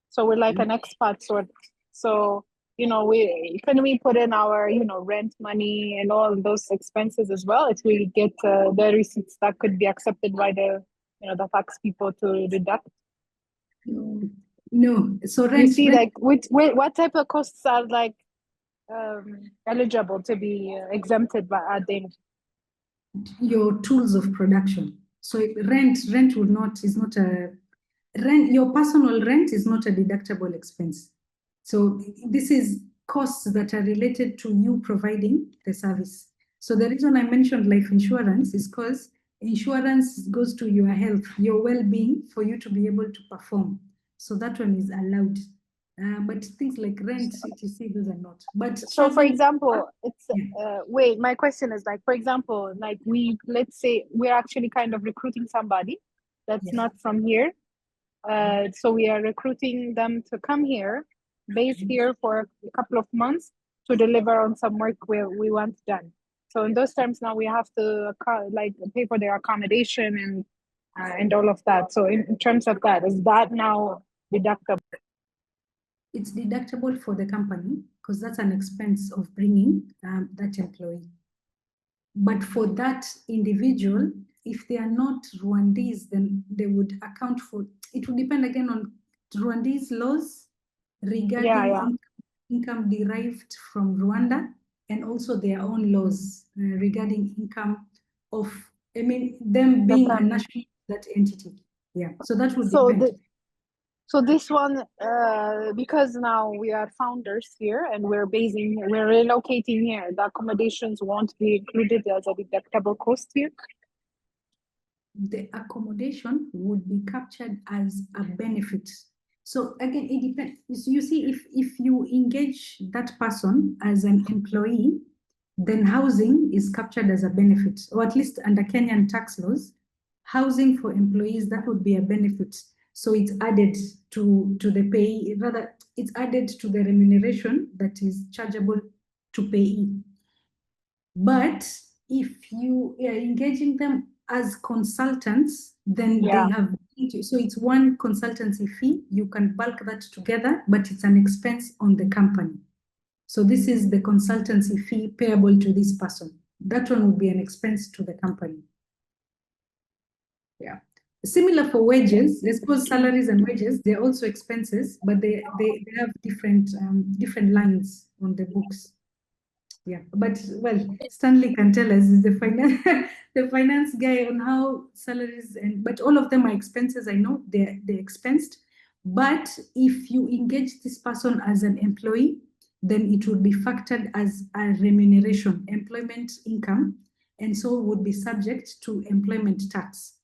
So we're like an expat sort. So, can we put in our, rent money and all those expenses as well if we get the receipts that could be accepted by the tax people to deduct? No. So you see, like, what type of costs are like eligible to be exempted by ADEM? Your tools of production. So rent is not a rent. Your personal rent is not a deductible expense. So this is costs that are related to you providing the service. So the reason I mentioned life insurance is because insurance goes to your health, your well-being, for you to be able to perform. So that one is allowed. But things like rent, etc., those are not. But so, for example, it's wait. My question is, like, for example, like, let's say we're actually kind of recruiting somebody that's not from here. So we are recruiting them to come here, base here for a couple of months to deliver on some work we want done. So in those terms, now we have to pay for their accommodation and all of that. So in terms of that, is that now deductible? It's deductible for the company because that's an expense of bringing that employee. But for that individual, if they are not Rwandese, then they would account for, it would depend again on Rwandese laws regarding income derived from Rwanda, and also their own laws regarding income of, them being a national that entity. Yeah, so that would depend. So this one, because now we are founders here and we're relocating here, the accommodations won't be included as a deductible cost here? The accommodation would be captured as a benefit So again, it depends. You see, if you engage that person as an employee, then housing is captured as a benefit, or at least under Kenyan tax laws, housing for employees, that would be a benefit. So it's added to the pay, rather, it's added to the remuneration that is chargeable to payee. But if you are engaging them as consultants, then they have, so it's one consultancy fee. You can bulk that together, but it's an expense on the company. So this is the consultancy fee payable to this person. That one would be an expense to the company. Yeah. Similar for wages, I suppose salaries and wages, they're also expenses, but they have different lines on the books. Yeah, but well, Stanley can tell us, is the finance guy, on how salaries, but all of them are expenses. I know they're expensed, but if you engage this person as an employee, then it would be factored as a remuneration, employment income, and so would be subject to employment tax.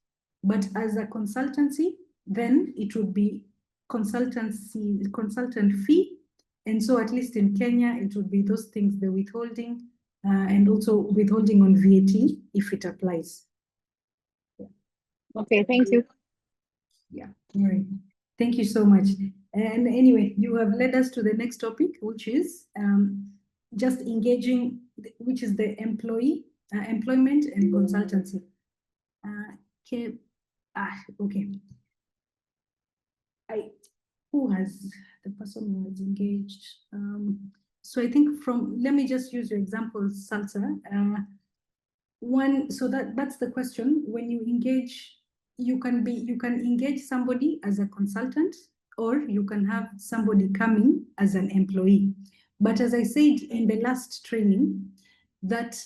But as a consultancy, then it would be consultant fee. And so at least in Kenya, it would be those things, the withholding, and also withholding on VAT if it applies. Yeah. Okay, thank you. Yeah, all right. Thank you so much. And anyway, you have led us to the next topic, which is just engaging, which is the employee, employment and consultancy. Okay. Okay. Who has the person who is engaged? So I think let me just use your example, Salsa. So that's the question. When you engage, you can engage somebody as a consultant, or you can have somebody coming as an employee. But as I said in the last training, that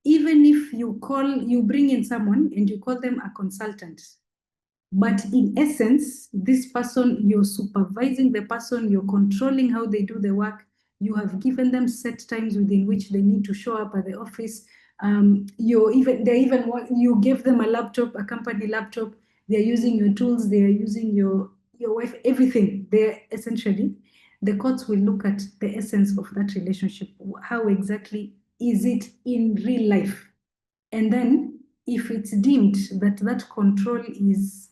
even if you bring in someone and you call them a consultant, but in essence, this person, you're supervising the person, you're controlling how they do the work, you have given them set times within which they need to show up at the office. You give them a laptop, a company laptop, they're using your tools, they're using your wife, everything. They're essentially, the courts will look at the essence of that relationship. How exactly is it in real life? And then if it's deemed that that control is,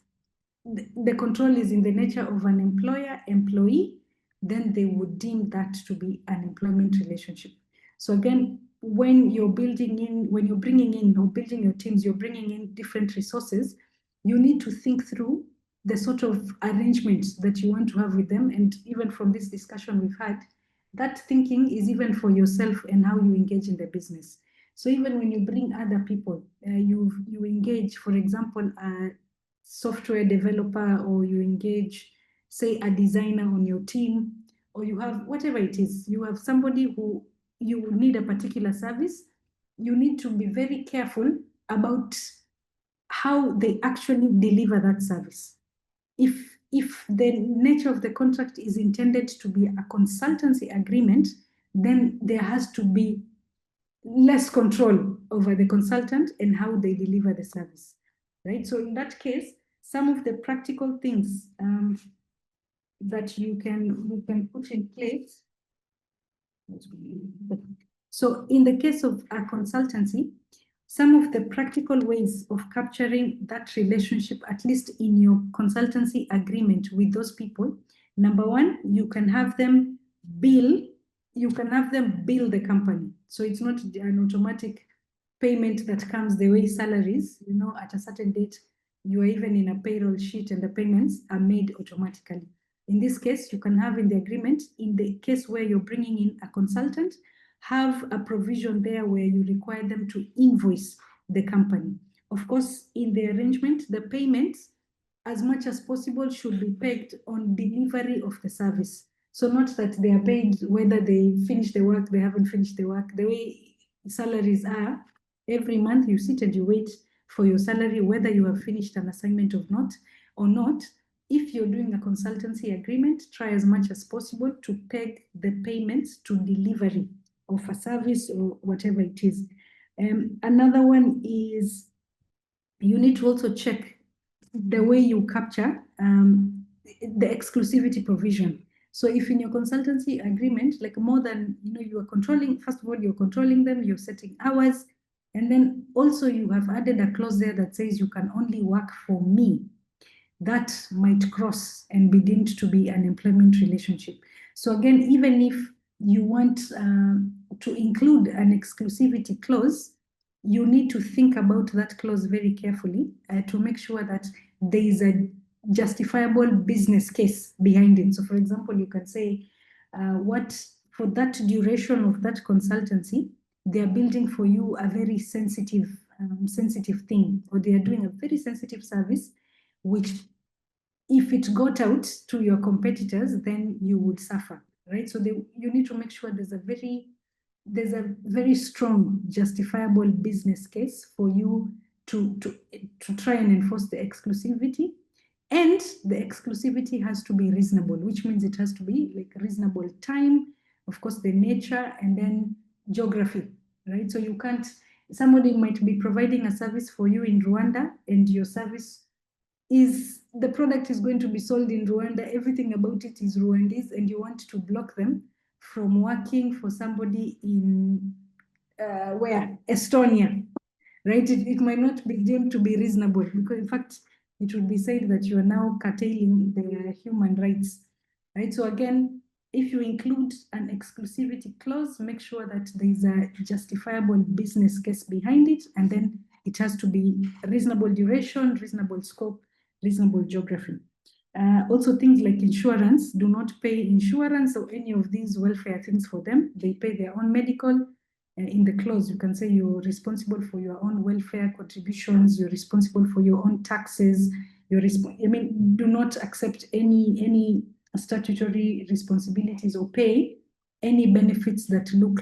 the control is in the nature of an employer-employee, then they would deem that to be an employment relationship. So again, when you're bringing in or building your teams, you're bringing in different resources, you need to think through the sort of arrangements that you want to have with them. And even from this discussion we've had, that thinking is even for yourself and how you engage in the business. So even when you bring other people, you engage, for example, software developer, or you engage, say, a designer on your team, or you have whatever it is, you have somebody who you need a particular service, you need to be very careful about how they actually deliver that service. If the nature of the contract is intended to be a consultancy agreement, then there has to be less control over the consultant and how they deliver the service, right? So in that case, some of the practical things that you can put in place. So in the case of a consultancy, some of the practical ways of capturing that relationship, at least in your consultancy agreement with those people, number one, you can have them bill the company. So it's not an automatic payment that comes the way salaries, at a certain date, you are even in a payroll sheet and the payments are made automatically. In this case, you can have in the agreement, in the case where you're bringing in a consultant, have a provision there where you require them to invoice the company. Of course, in the arrangement, the payments, as much as possible, should be pegged on delivery of the service. So not that they are paid whether they finish the work, they haven't finished the work. The way salaries are, every month you sit and you wait for your salary, whether you have finished an assignment or not. If you're doing a consultancy agreement, try as much as possible to peg the payments to delivery of a service or whatever it is. Another one is you need to also check the way you capture the exclusivity provision. So if in your consultancy agreement, like more than, you are controlling, first of all, you're controlling them, you're setting hours, and then also you have added a clause there that says you can only work for me, that might cross and be deemed to be an employment relationship. So again, even if you want to include an exclusivity clause, you need to think about that clause very carefully to make sure that there is a justifiable business case behind it. So for example, you can say, for that duration of that consultancy, they are building for you a very sensitive thing, or they are doing a very sensitive service, which if it got out to your competitors, then you would suffer, right? So you need to make sure there's a very strong justifiable business case for you to try and enforce the exclusivity. And the exclusivity has to be reasonable, which means it has to be like reasonable time, of course, the nature, and then geography, right? So you can't, somebody might be providing a service for you in Rwanda, and your service is, the product is going to be sold in Rwanda, everything about it is Rwandese, and you want to block them from working for somebody in Estonia, right? It might not be deemed to be reasonable, because in fact, it would be said that you are now curtailing the human rights, right? So again, if you include an exclusivity clause, make sure that there is a justifiable business case behind it, and then it has to be reasonable duration, reasonable scope, reasonable geography. Also, things like insurance, do not pay insurance or any of these welfare things for them. They pay their own medical. In the clause, you can say you're responsible for your own welfare contributions, you're responsible for your own taxes, do not accept any statutory responsibilities or pay any benefits that look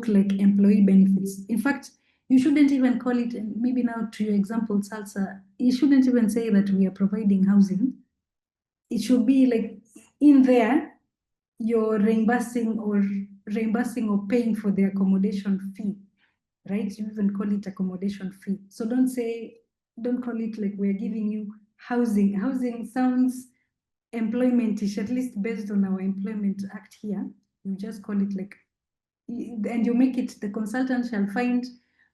like employee benefits. In fact, you shouldn't even call it, and maybe now to your example, Salsa, you shouldn't even say that we are providing housing. It should be like in there, you're reimbursing or paying for the accommodation fee, right? You even call it accommodation fee. So don't call it like we're giving you housing. Housing sounds employment-ish, at least based on our Employment Act here. You just call it like, and you make it, the consultant shall find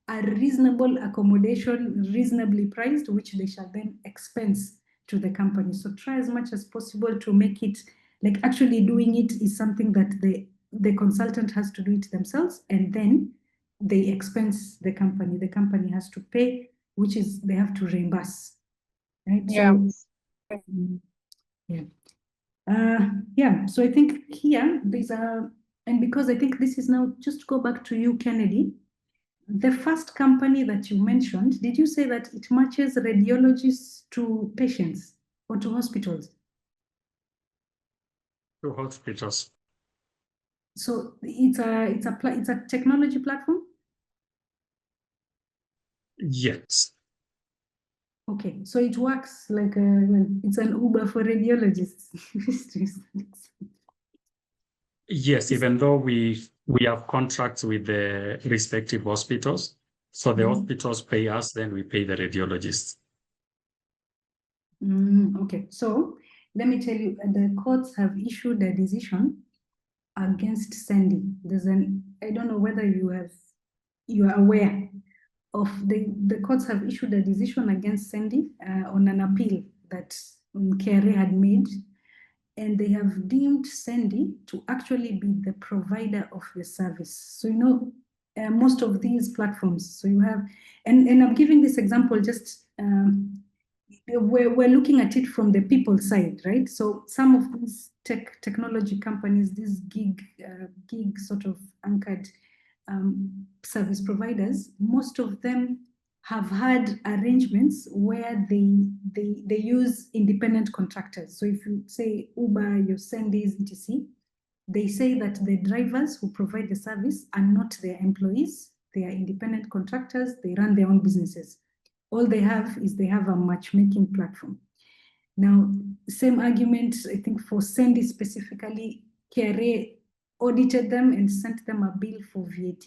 a reasonable accommodation, reasonably priced, which they shall then expense to the company. So try as much as possible to make it like actually doing it is something that the consultant has to do it themselves, and then they expense the company. The company has to pay, which is they have to reimburse, right? Yeah. So, yeah. So I think here there's and because I think this is now, just to go back to you, Kennedy, the first company that you mentioned, did you say that it matches radiologists to patients or to hospitals? To hospitals. So it's a technology platform? Yes. Okay, so it works like it's an Uber for radiologists. Yes, even though we have contracts with the respective hospitals, so the hospitals pay us, then we pay the radiologists. Okay, so let me tell you, the courts have issued a decision against Sandy. I don't know whether you are aware of the courts have issued a decision against Sandy on an appeal that KRA had made, and they have deemed Sandy to actually be the provider of the service. So most of these platforms. So you have, and I'm giving this example just. We're looking at it from the people side, right? So some of these technology companies, these gig sort of anchored service providers, most of them have had arrangements where they use independent contractors. So if you say Uber, your Sendis, etc., they say that the drivers who provide the service are not their employees. They are independent contractors. They run their own businesses. All they have is they have a matchmaking platform. Now, same argument, I think for Sandy specifically, KRA audited them and sent them a bill for VAT.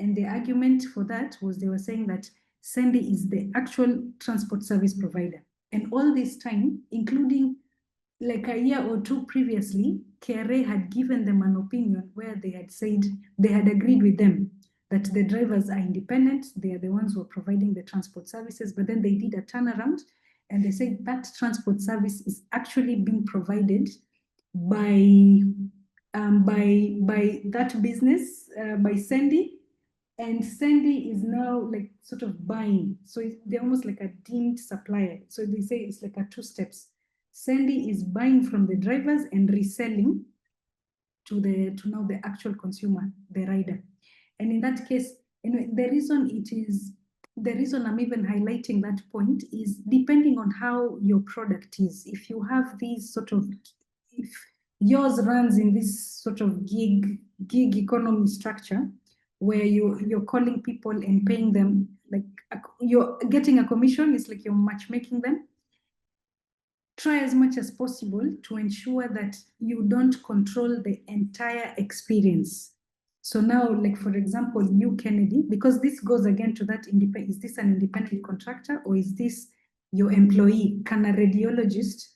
And the argument for that was they were saying that Sandy is the actual transport service provider. And all this time, including like a year or two previously, KRA had given them an opinion where they had said they had agreed with them that the drivers are independent, they are the ones who are providing the transport services, but then they did a turnaround and they said that transport service is actually being provided by that business, by Sandy, and Sandy is now like sort of buying. So they're almost like a deemed supplier. So they say it's like a two steps. Sandy is buying from the drivers and reselling to now the actual consumer, the rider. And in that case, the reason I'm even highlighting that point is depending on how your product is. If you have these sort of, if yours runs in this sort of gig economy structure, where you're calling people and paying them, like you're getting a commission, it's like you're matchmaking them. Try as much as possible to ensure that you don't control the entire experience. So now, like for example, you, Kennedy, because this goes again to that independent, is this an independent contractor or is this your employee? Can a radiologist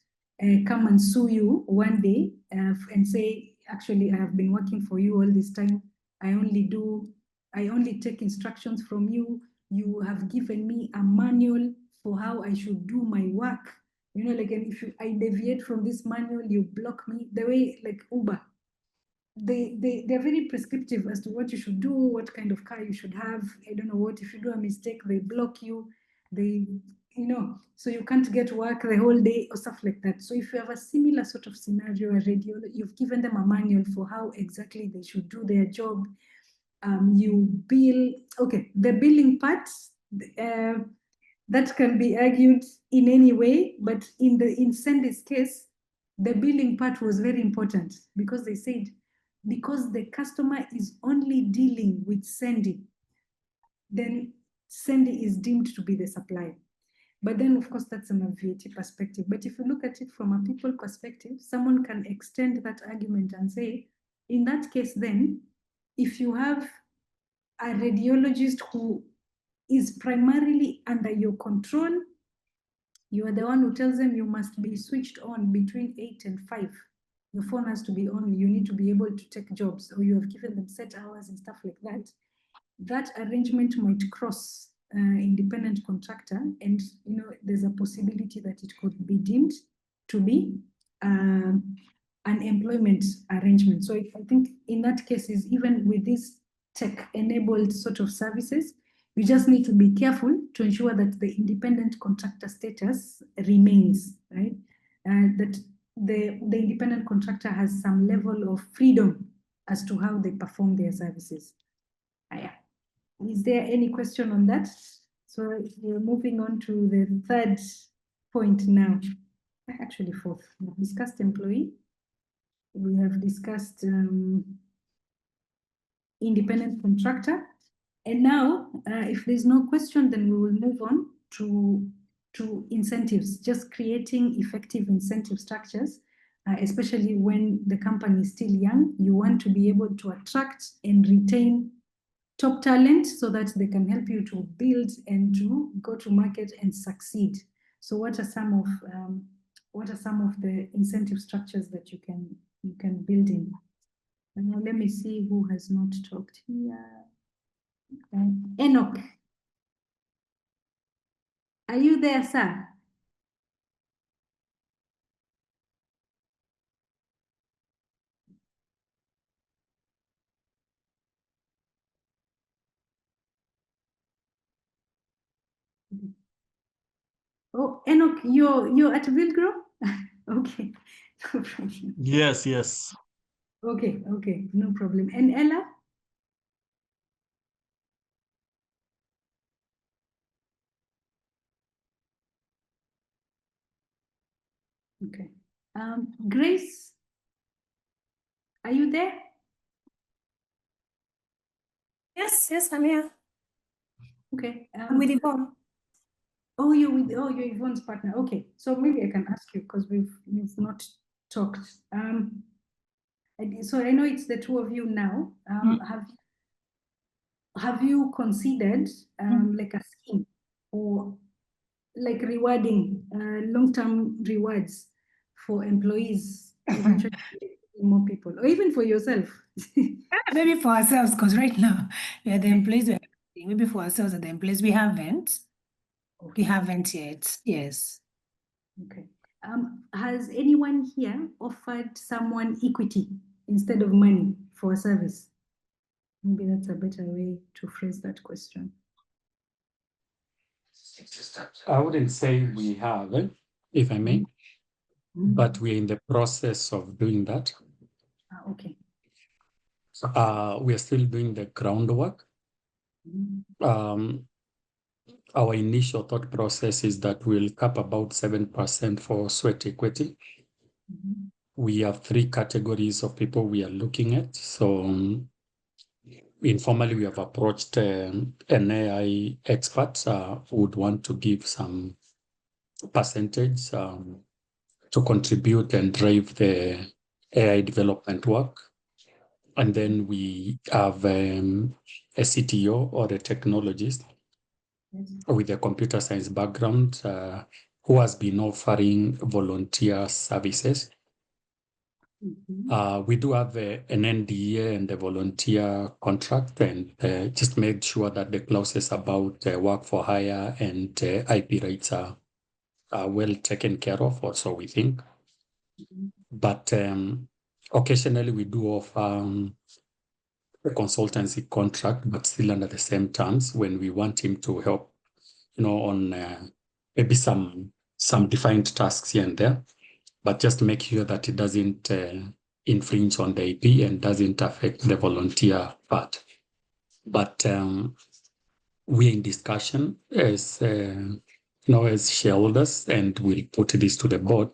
come and sue you one day and say, actually, I have been working for you all this time. I only take instructions from you. You have given me a manual for how I should do my work. Like, and if I deviate from this manual, you block me. The way, like Uber, they're very prescriptive as to what you should do, what kind of car you should have. I don't know what, if you do a mistake, they block you. So you can't get work the whole day or stuff like that. So if you have a similar sort of scenario, a radio, you've given them a manual for how exactly they should do their job. You bill, okay, the billing part, that can be argued in any way, but in Sandy's case, the billing part was very important because they said, because the customer is only dealing with Sandy, then Sandy is deemed to be the supplier. But then, of course, that's from a VAT perspective. But if you look at it from a people perspective, someone can extend that argument and say, in that case, then, if you have a radiologist who is primarily under your control, you are the one who tells them you must be switched on between 8 and 5. Your phone has to be on. You need to be able to take jobs, or you have given them set hours and stuff like that. That arrangement might cross independent contractor, and there's a possibility that it could be deemed to be an employment arrangement. So I think in that case, is even with these tech-enabled sort of services, you just need to be careful to ensure that the independent contractor status remains, right? That the independent contractor has some level of freedom as to how they perform their services. Is there any question on that? So we're moving on to the third point now. Actually, fourth. We've discussed employee. We have discussed independent contractor. And now, if there's no question, then we will move on to incentives, just creating effective incentive structures, especially when the company is still young. You want to be able to attract and retain top talent so that they can help you to build and to go to market and succeed. So what are some of the incentive structures that you can build in? And now let me see who has not talked here. Enoch, are you there, sir? Oh, Enoch, you're at Vilgro? Okay, no problem. Yes, yes. Okay, no problem. And Ella? Okay. Grace, are you there? Yes, I'm here. Okay. I'm with Yvonne. You're Yvonne's partner. Okay, so maybe I can ask you because we've not talked. So I know it's the two of you now. Have you considered like a scheme or like rewarding, long-term rewards for employees, eventually more people, or even for yourself. Maybe for ourselves, because right now we are the employees. Maybe for ourselves and the employees, we haven't. We haven't yet. Yes. Okay. Has anyone here offered someone equity instead of money for a service? Maybe that's a better way to phrase that question. I wouldn't say we have, if I may, but we're in the process of doing that. Okay. We are still doing the groundwork. Our initial thought process is that we'll cap about 7% for sweat equity. We have 3 categories of people we are looking at. So informally, we have approached an AI expert who would want to give some percentage to contribute and drive the AI development work. And then we have a CTO or a technologist with a computer science background who has been offering volunteer services. We do have an NDA and a volunteer contract, and just made sure that the clauses about work for hire and IP rights are well taken care of, or so we think. But occasionally we do offer a consultancy contract, but still under the same terms when we want him to help, on maybe some defined tasks here and there, but just make sure that it doesn't infringe on the IP and doesn't affect the volunteer part. But we're in discussion as as shareholders, and we'll put this to the board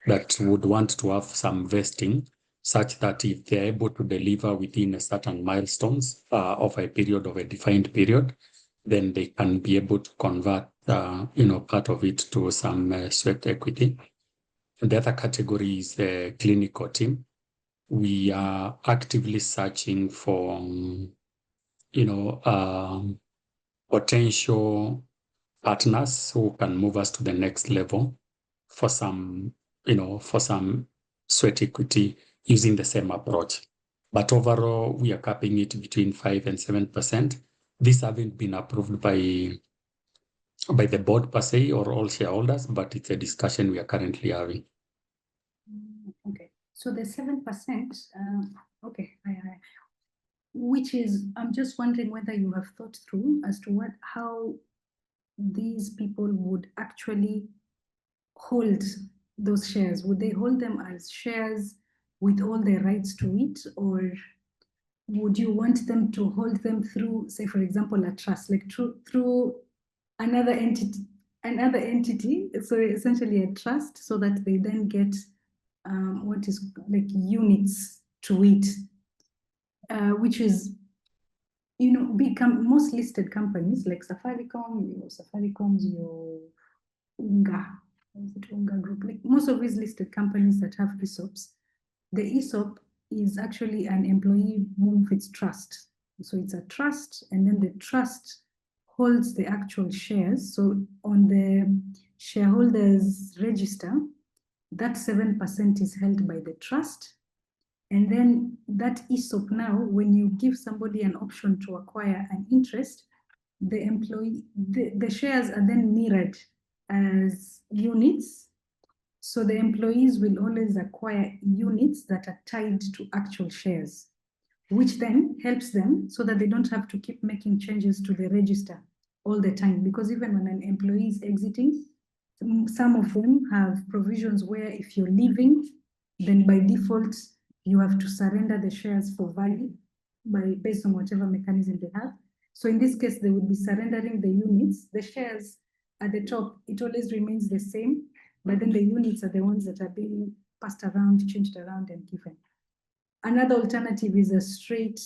that would want to have some vesting, such that if they're able to deliver within a certain milestones of a period of a defined period, then they can be able to convert part of it to some sweat equity. And the other category is the clinical team. We are actively searching for potential partners who can move us to the next level for some sweat equity using the same approach. But overall, we are capping it between 5 and 7%. These haven't been approved by the board per se or all shareholders, but it's a discussion we are currently having. Okay, so the 7%, okay, which is, I'm just wondering whether you have thought through as to how these people would actually hold those shares. Would they hold them as shares with all the rights to it, or would you want them to hold them through, say, for example, a trust, like through another entity, so essentially a trust, so that they then get what is like units to it, which is, become most listed companies like Safaricom's your Unga, is it Unga Group? Like most of these listed companies that have ESOPs, the ESOP is actually an employee benefits trust. So it's a trust, and then the trust holds the actual shares. So on the shareholders register, that 7% is held by the trust. And then that ESOP now, when you give somebody an option to acquire an interest, the shares are then mirrored as units. So the employees will always acquire units that are tied to actual shares, which then helps them so that they don't have to keep making changes to the register all the time. Because even when an employee is exiting, some of them have provisions where if you're leaving, then by default, you have to surrender the shares for value based on whatever mechanism they have. So in this case, they would be surrendering the units. The shares at the top, it always remains the same, but then the units are the ones that are being passed around, changed around, and given. Another alternative is a straight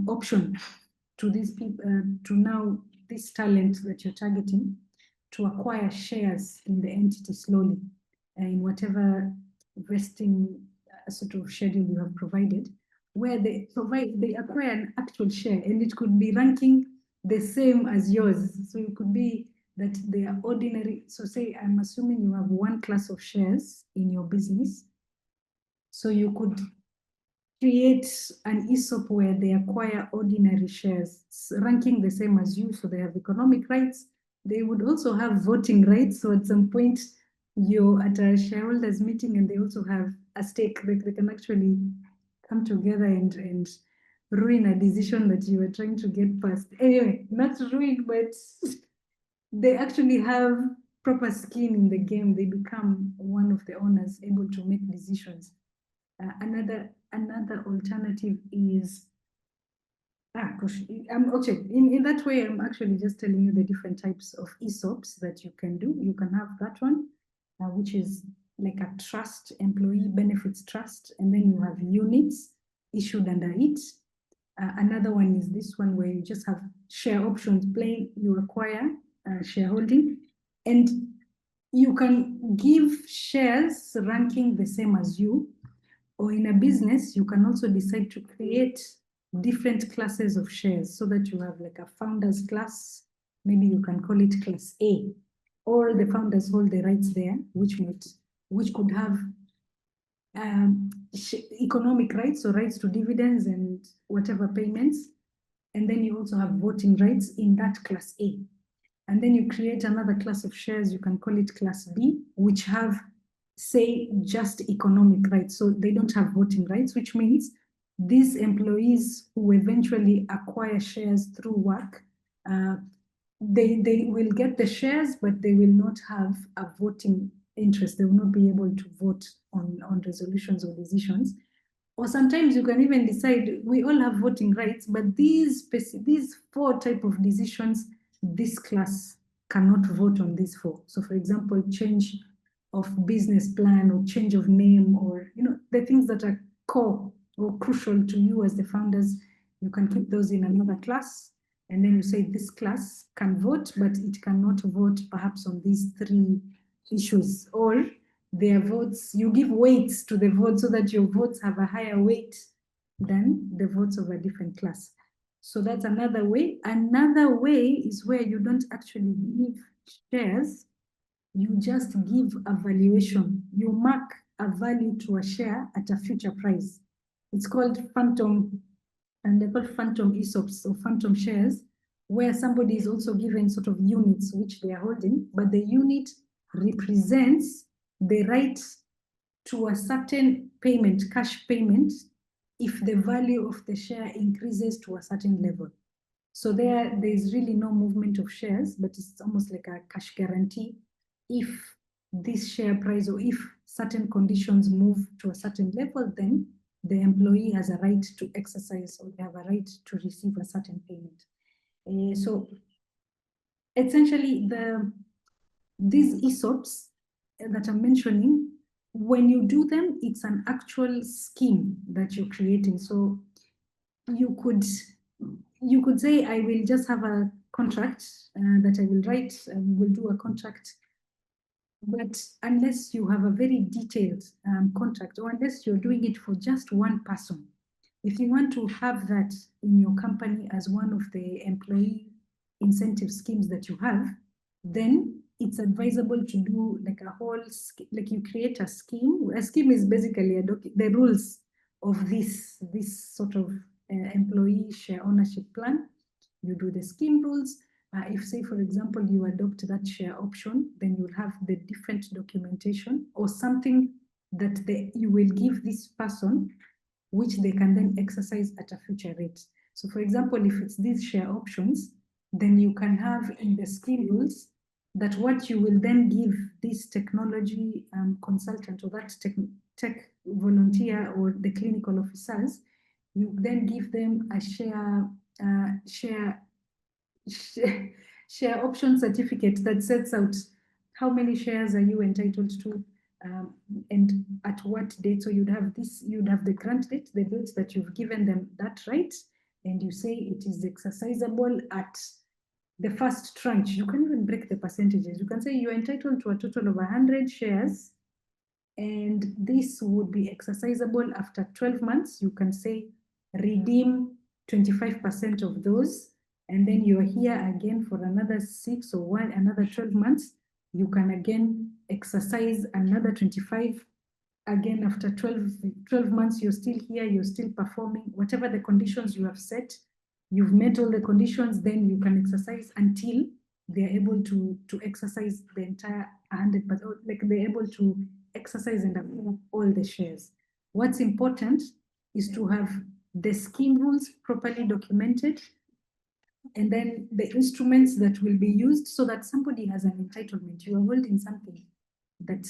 option to these people, to now this talent that you're targeting, to acquire shares in the entity slowly, in whatever vesting sort of schedule you have provided, where they acquire an actual share, and it could be ranking the same as yours. So it could be that they are ordinary. So say, I'm assuming you have one class of shares in your business. So you could create an ESOP where they acquire ordinary shares, ranking the same as you. So they have economic rights. They would also have voting rights. So at some point, you're at a shareholders meeting and they also have a stake. They can actually come together and ruin a decision that you were trying to get past. Anyway, not ruin, but they actually have proper skin in the game. They become one of the owners, able to make decisions. Another alternative is gosh, okay. In that way, I'm actually just telling you the different types of ESOPs that you can do. You can have that one, which is like a trust, employee benefits trust, and then you have units issued under it. Another one is this one where you just have share options, plain you acquire shareholding, and you can give shares ranking the same as you. Or in a business, you can also decide to create different classes of shares so that you have like a founders class. Maybe you can call it class A. All the founders hold the rights there, which could have economic rights, or rights to dividends and whatever payments. And then you also have voting rights in that class A. And then you create another class of shares, you can call it class B, which have, say, just economic rights. So they don't have voting rights, which means these employees who eventually acquire shares through work, they will get the shares, but they will not have a voting interest. They will not be able to vote on resolutions or decisions. Or sometimes you can even decide, we all have voting rights, but these 4 type of decisions, this class cannot vote on these 4. So for example, change of business plan or change of name, or the things that are core or crucial to you as the founders, you can keep those in another class. And then you say this class can vote, but it cannot vote perhaps on these 3 issues. Or their votes, you give weights to the votes so that your votes have a higher weight than the votes of a different class. So that's another way. Another way is where you don't actually give shares, you just give a valuation. You mark a value to a share at a future price. It's called phantom, and they're called phantom ESOPs or phantom shares, where somebody is also given sort of units which they are holding, but the unit represents the right to a certain payment, cash payment, if the value of the share increases to a certain level. So there is really no movement of shares, but it's almost like a cash guarantee. If this share price, or if certain conditions move to a certain level, then the employee has a right to exercise, or they have a right to receive a certain payment. So essentially, these ESOPs that I'm mentioning, when you do them, it's an actual scheme that you're creating. So you could say, I will just have a contract that I will write, and we'll do a contract. But unless you have a very detailed contract, or unless you're doing it for just one person, if you want to have that in your company as one of the employee incentive schemes that you have, then it's advisable to do like a whole, like you create a scheme. A scheme is basically the rules of this sort of employee share ownership plan. You do the scheme rules. If, say, for example, you adopt that share option, then you'll have the different documentation or something that you will give this person, which they can then exercise at a future rate. So for example, if it's these share options, then you can have in the scheme rules that what you will then give this technology consultant, or that tech volunteer, or the clinical officers, you then give them a share option certificate that sets out how many shares are you entitled to, and at what date. So you'd have the grant date, the dates that you've given them that right, and you say it is exercisable at the first tranche. You can even break the percentages. You can say you're entitled to a total of 100 shares, and this would be exercisable after 12 months. You can say redeem 25% of those, and then you're here again for another 6 or another 12 months, you can again exercise another 25. Again, after 12 months, you're still here, you're still performing, whatever the conditions you have set, you've met all the conditions, then you can exercise until they're able to exercise the entire 100%, like they're able to exercise and acquire all the shares. What's important is to have the scheme rules properly documented, and then the instruments that will be used so that somebody has an entitlement. You are holding something that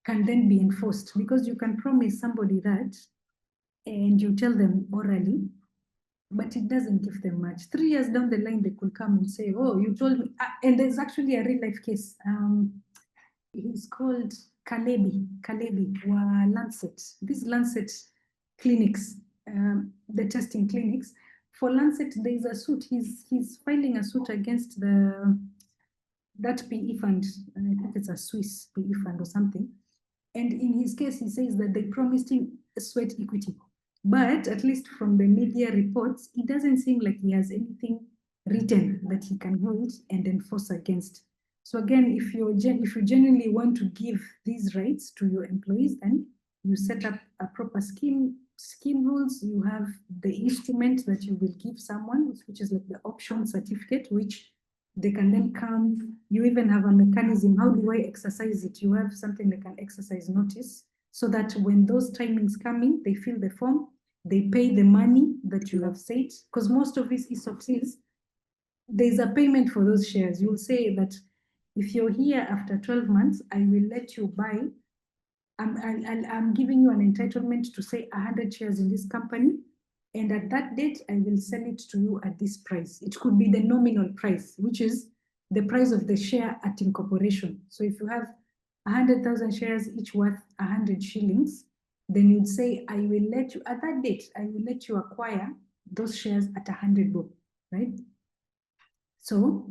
can then be enforced, because you can promise somebody that and you tell them orally, but it doesn't give them much. 3 years down the line, they could come and say, oh, you told me. And there's actually a real life case. He's called Kalebi Lancet. These Lancet clinics, the testing clinics. For Lancet, there's a suit. He's filing a suit against that PE fund. I think it's a Swiss PE fund or something. And in his case, he says that they promised him a sweat equity. But at least from the media reports, it doesn't seem like he has anything written that he can hold and enforce against. So again, if you genuinely want to give these rights to your employees, then you set up a proper scheme rules. You have the instrument that you will give someone, which is like the option certificate, which they can then come. You even have a mechanism. How do I exercise it? You have something like an exercise notice, so that when those timings come in, they fill the form, they pay the money that you have said, because most of these ESOPs is, there's a payment for those shares. You'll say that if you're here after 12 months, I will let you buy, I'm giving you an entitlement to say 100 shares in this company, and at that date, I will sell it to you at this price. It could be the nominal price, which is the price of the share at incorporation. So if you have 100,000 shares, each worth 100 shillings, then you'd say, I will let you, at that date, I will let you acquire those shares at 100 bob, right? So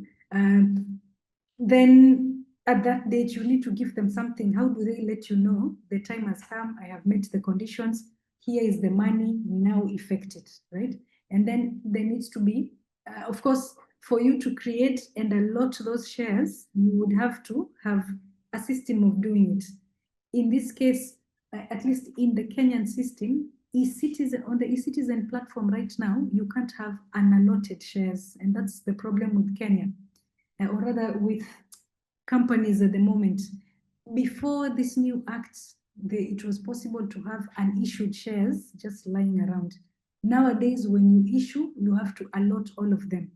then at that date, you need to give them something. How do they let you know the time has come, I have met the conditions, here is the money, now effect it, right? And then there needs to be, of course, for you to create and allot those shares, you would have to have a system of doing it. In this case, at least in the Kenyan system, on the eCitizen platform right now, you can't have unallotted shares, and that's the problem with Kenya, or rather with companies at the moment. Before this new act, it was possible to have unissued shares just lying around. Nowadays, when you issue, you have to allot all of them,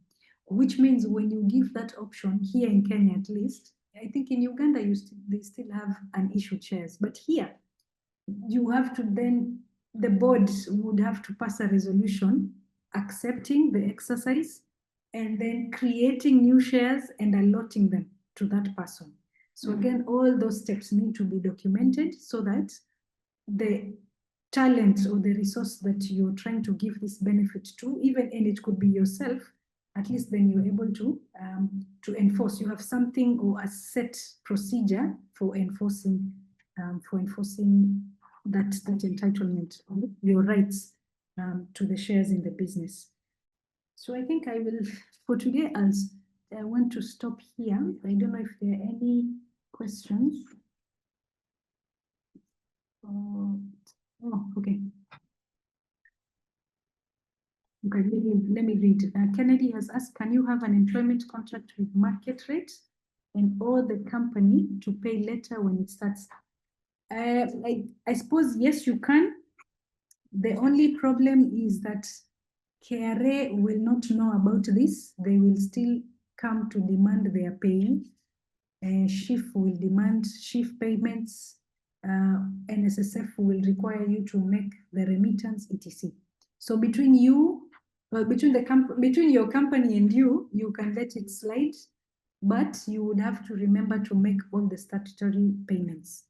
which means when you give that option here in Kenya, at least, I think in Uganda, they still have unissued shares, but here, you have to then, the board would have to pass a resolution accepting the exercise and then creating new shares and allotting them to that person. So again, all those steps need to be documented so that the talent or the resource that you're trying to give this benefit to, even, and it could be yourself, at least then you're able to enforce. You have something or a set procedure for enforcing that entitlement, your rights to the shares in the business. So I think I will, for today, I want to stop here. I don't know if there are any questions. Oh, okay. Okay, let me read. Kennedy has asked, can you have an employment contract with market rate and owe the company to pay later when it starts? I suppose, yes, you can. The only problem is that KRA will not know about this. They will still come to demand their paying. SHIF will demand SHIF payments. NSSF will require you to make the remittance, etc. So between you, between your company and you can let it slide, but you would have to remember to make all the statutory payments.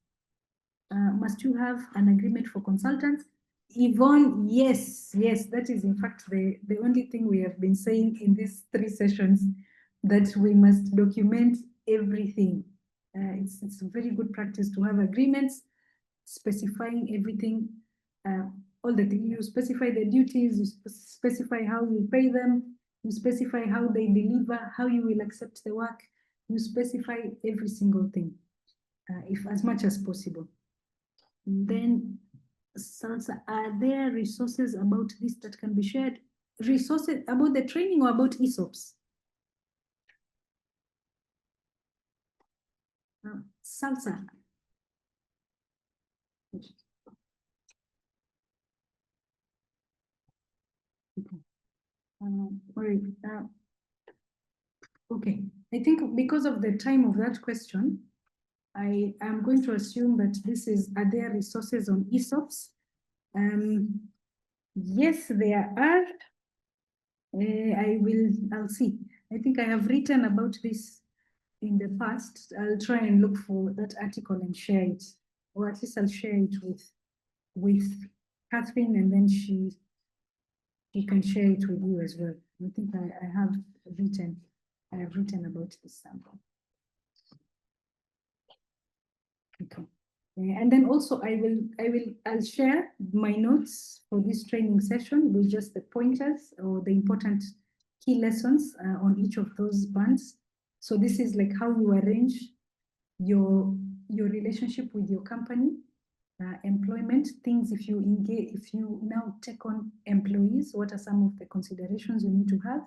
Must you have an agreement for consultants? Yvonne, yes, that is in fact the only thing we have been saying in these 3 sessions, that we must document everything. It's a very good practice to have agreements specifying everything, all the things. You specify the duties, you specify how you pay them, You specify how they deliver, how you will accept the work. You specify every single thing, if as much as possible. Then, Salsa, are there resources about this that can be shared? Resources about the training or about ESOPs? Salsa. Right. Okay, I think because of the time of that question, I am going to assume that this is, are there resources on ESOPs? Yes, there are. I'll see. I think I have written about this in the past. I'll try and look for that article and share it, or at least I'll share it with Catherine, and then she can share it with you as well. I think I have written about this sample. Okay. And then also I'll share my notes for this training session with just the pointers or the important key lessons on each of those bands. So this is like how you arrange your relationship with your company, employment things. If you now take on employees, what are some of the considerations you need to have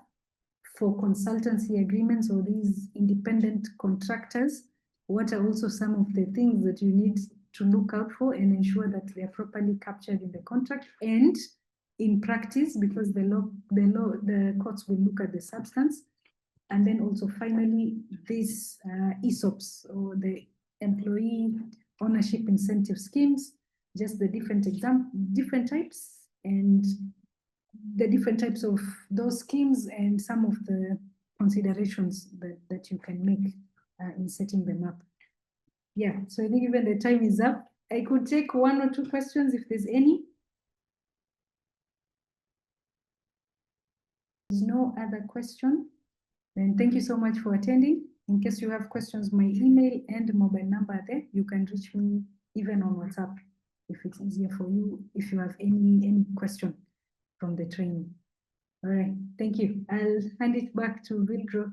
for consultancy agreements or these independent contractors? What are also some of the things that you need to look out for and ensure that they are properly captured in the contract and in practice, because the courts will look at the substance. And then also finally, these ESOPs, or the employee ownership incentive schemes, just the different types, and the different types of those schemes, and some of the considerations that you can make in setting them up. Yeah, so I think even the time is up. I could take one or two questions if there's any. There's no other question. Then thank you so much for attending. In case you have questions, my email and mobile number are there. You can reach me even on WhatsApp if it's easier for you, if you have any question from the training. All right, thank you. I'll hand it back to Vildro.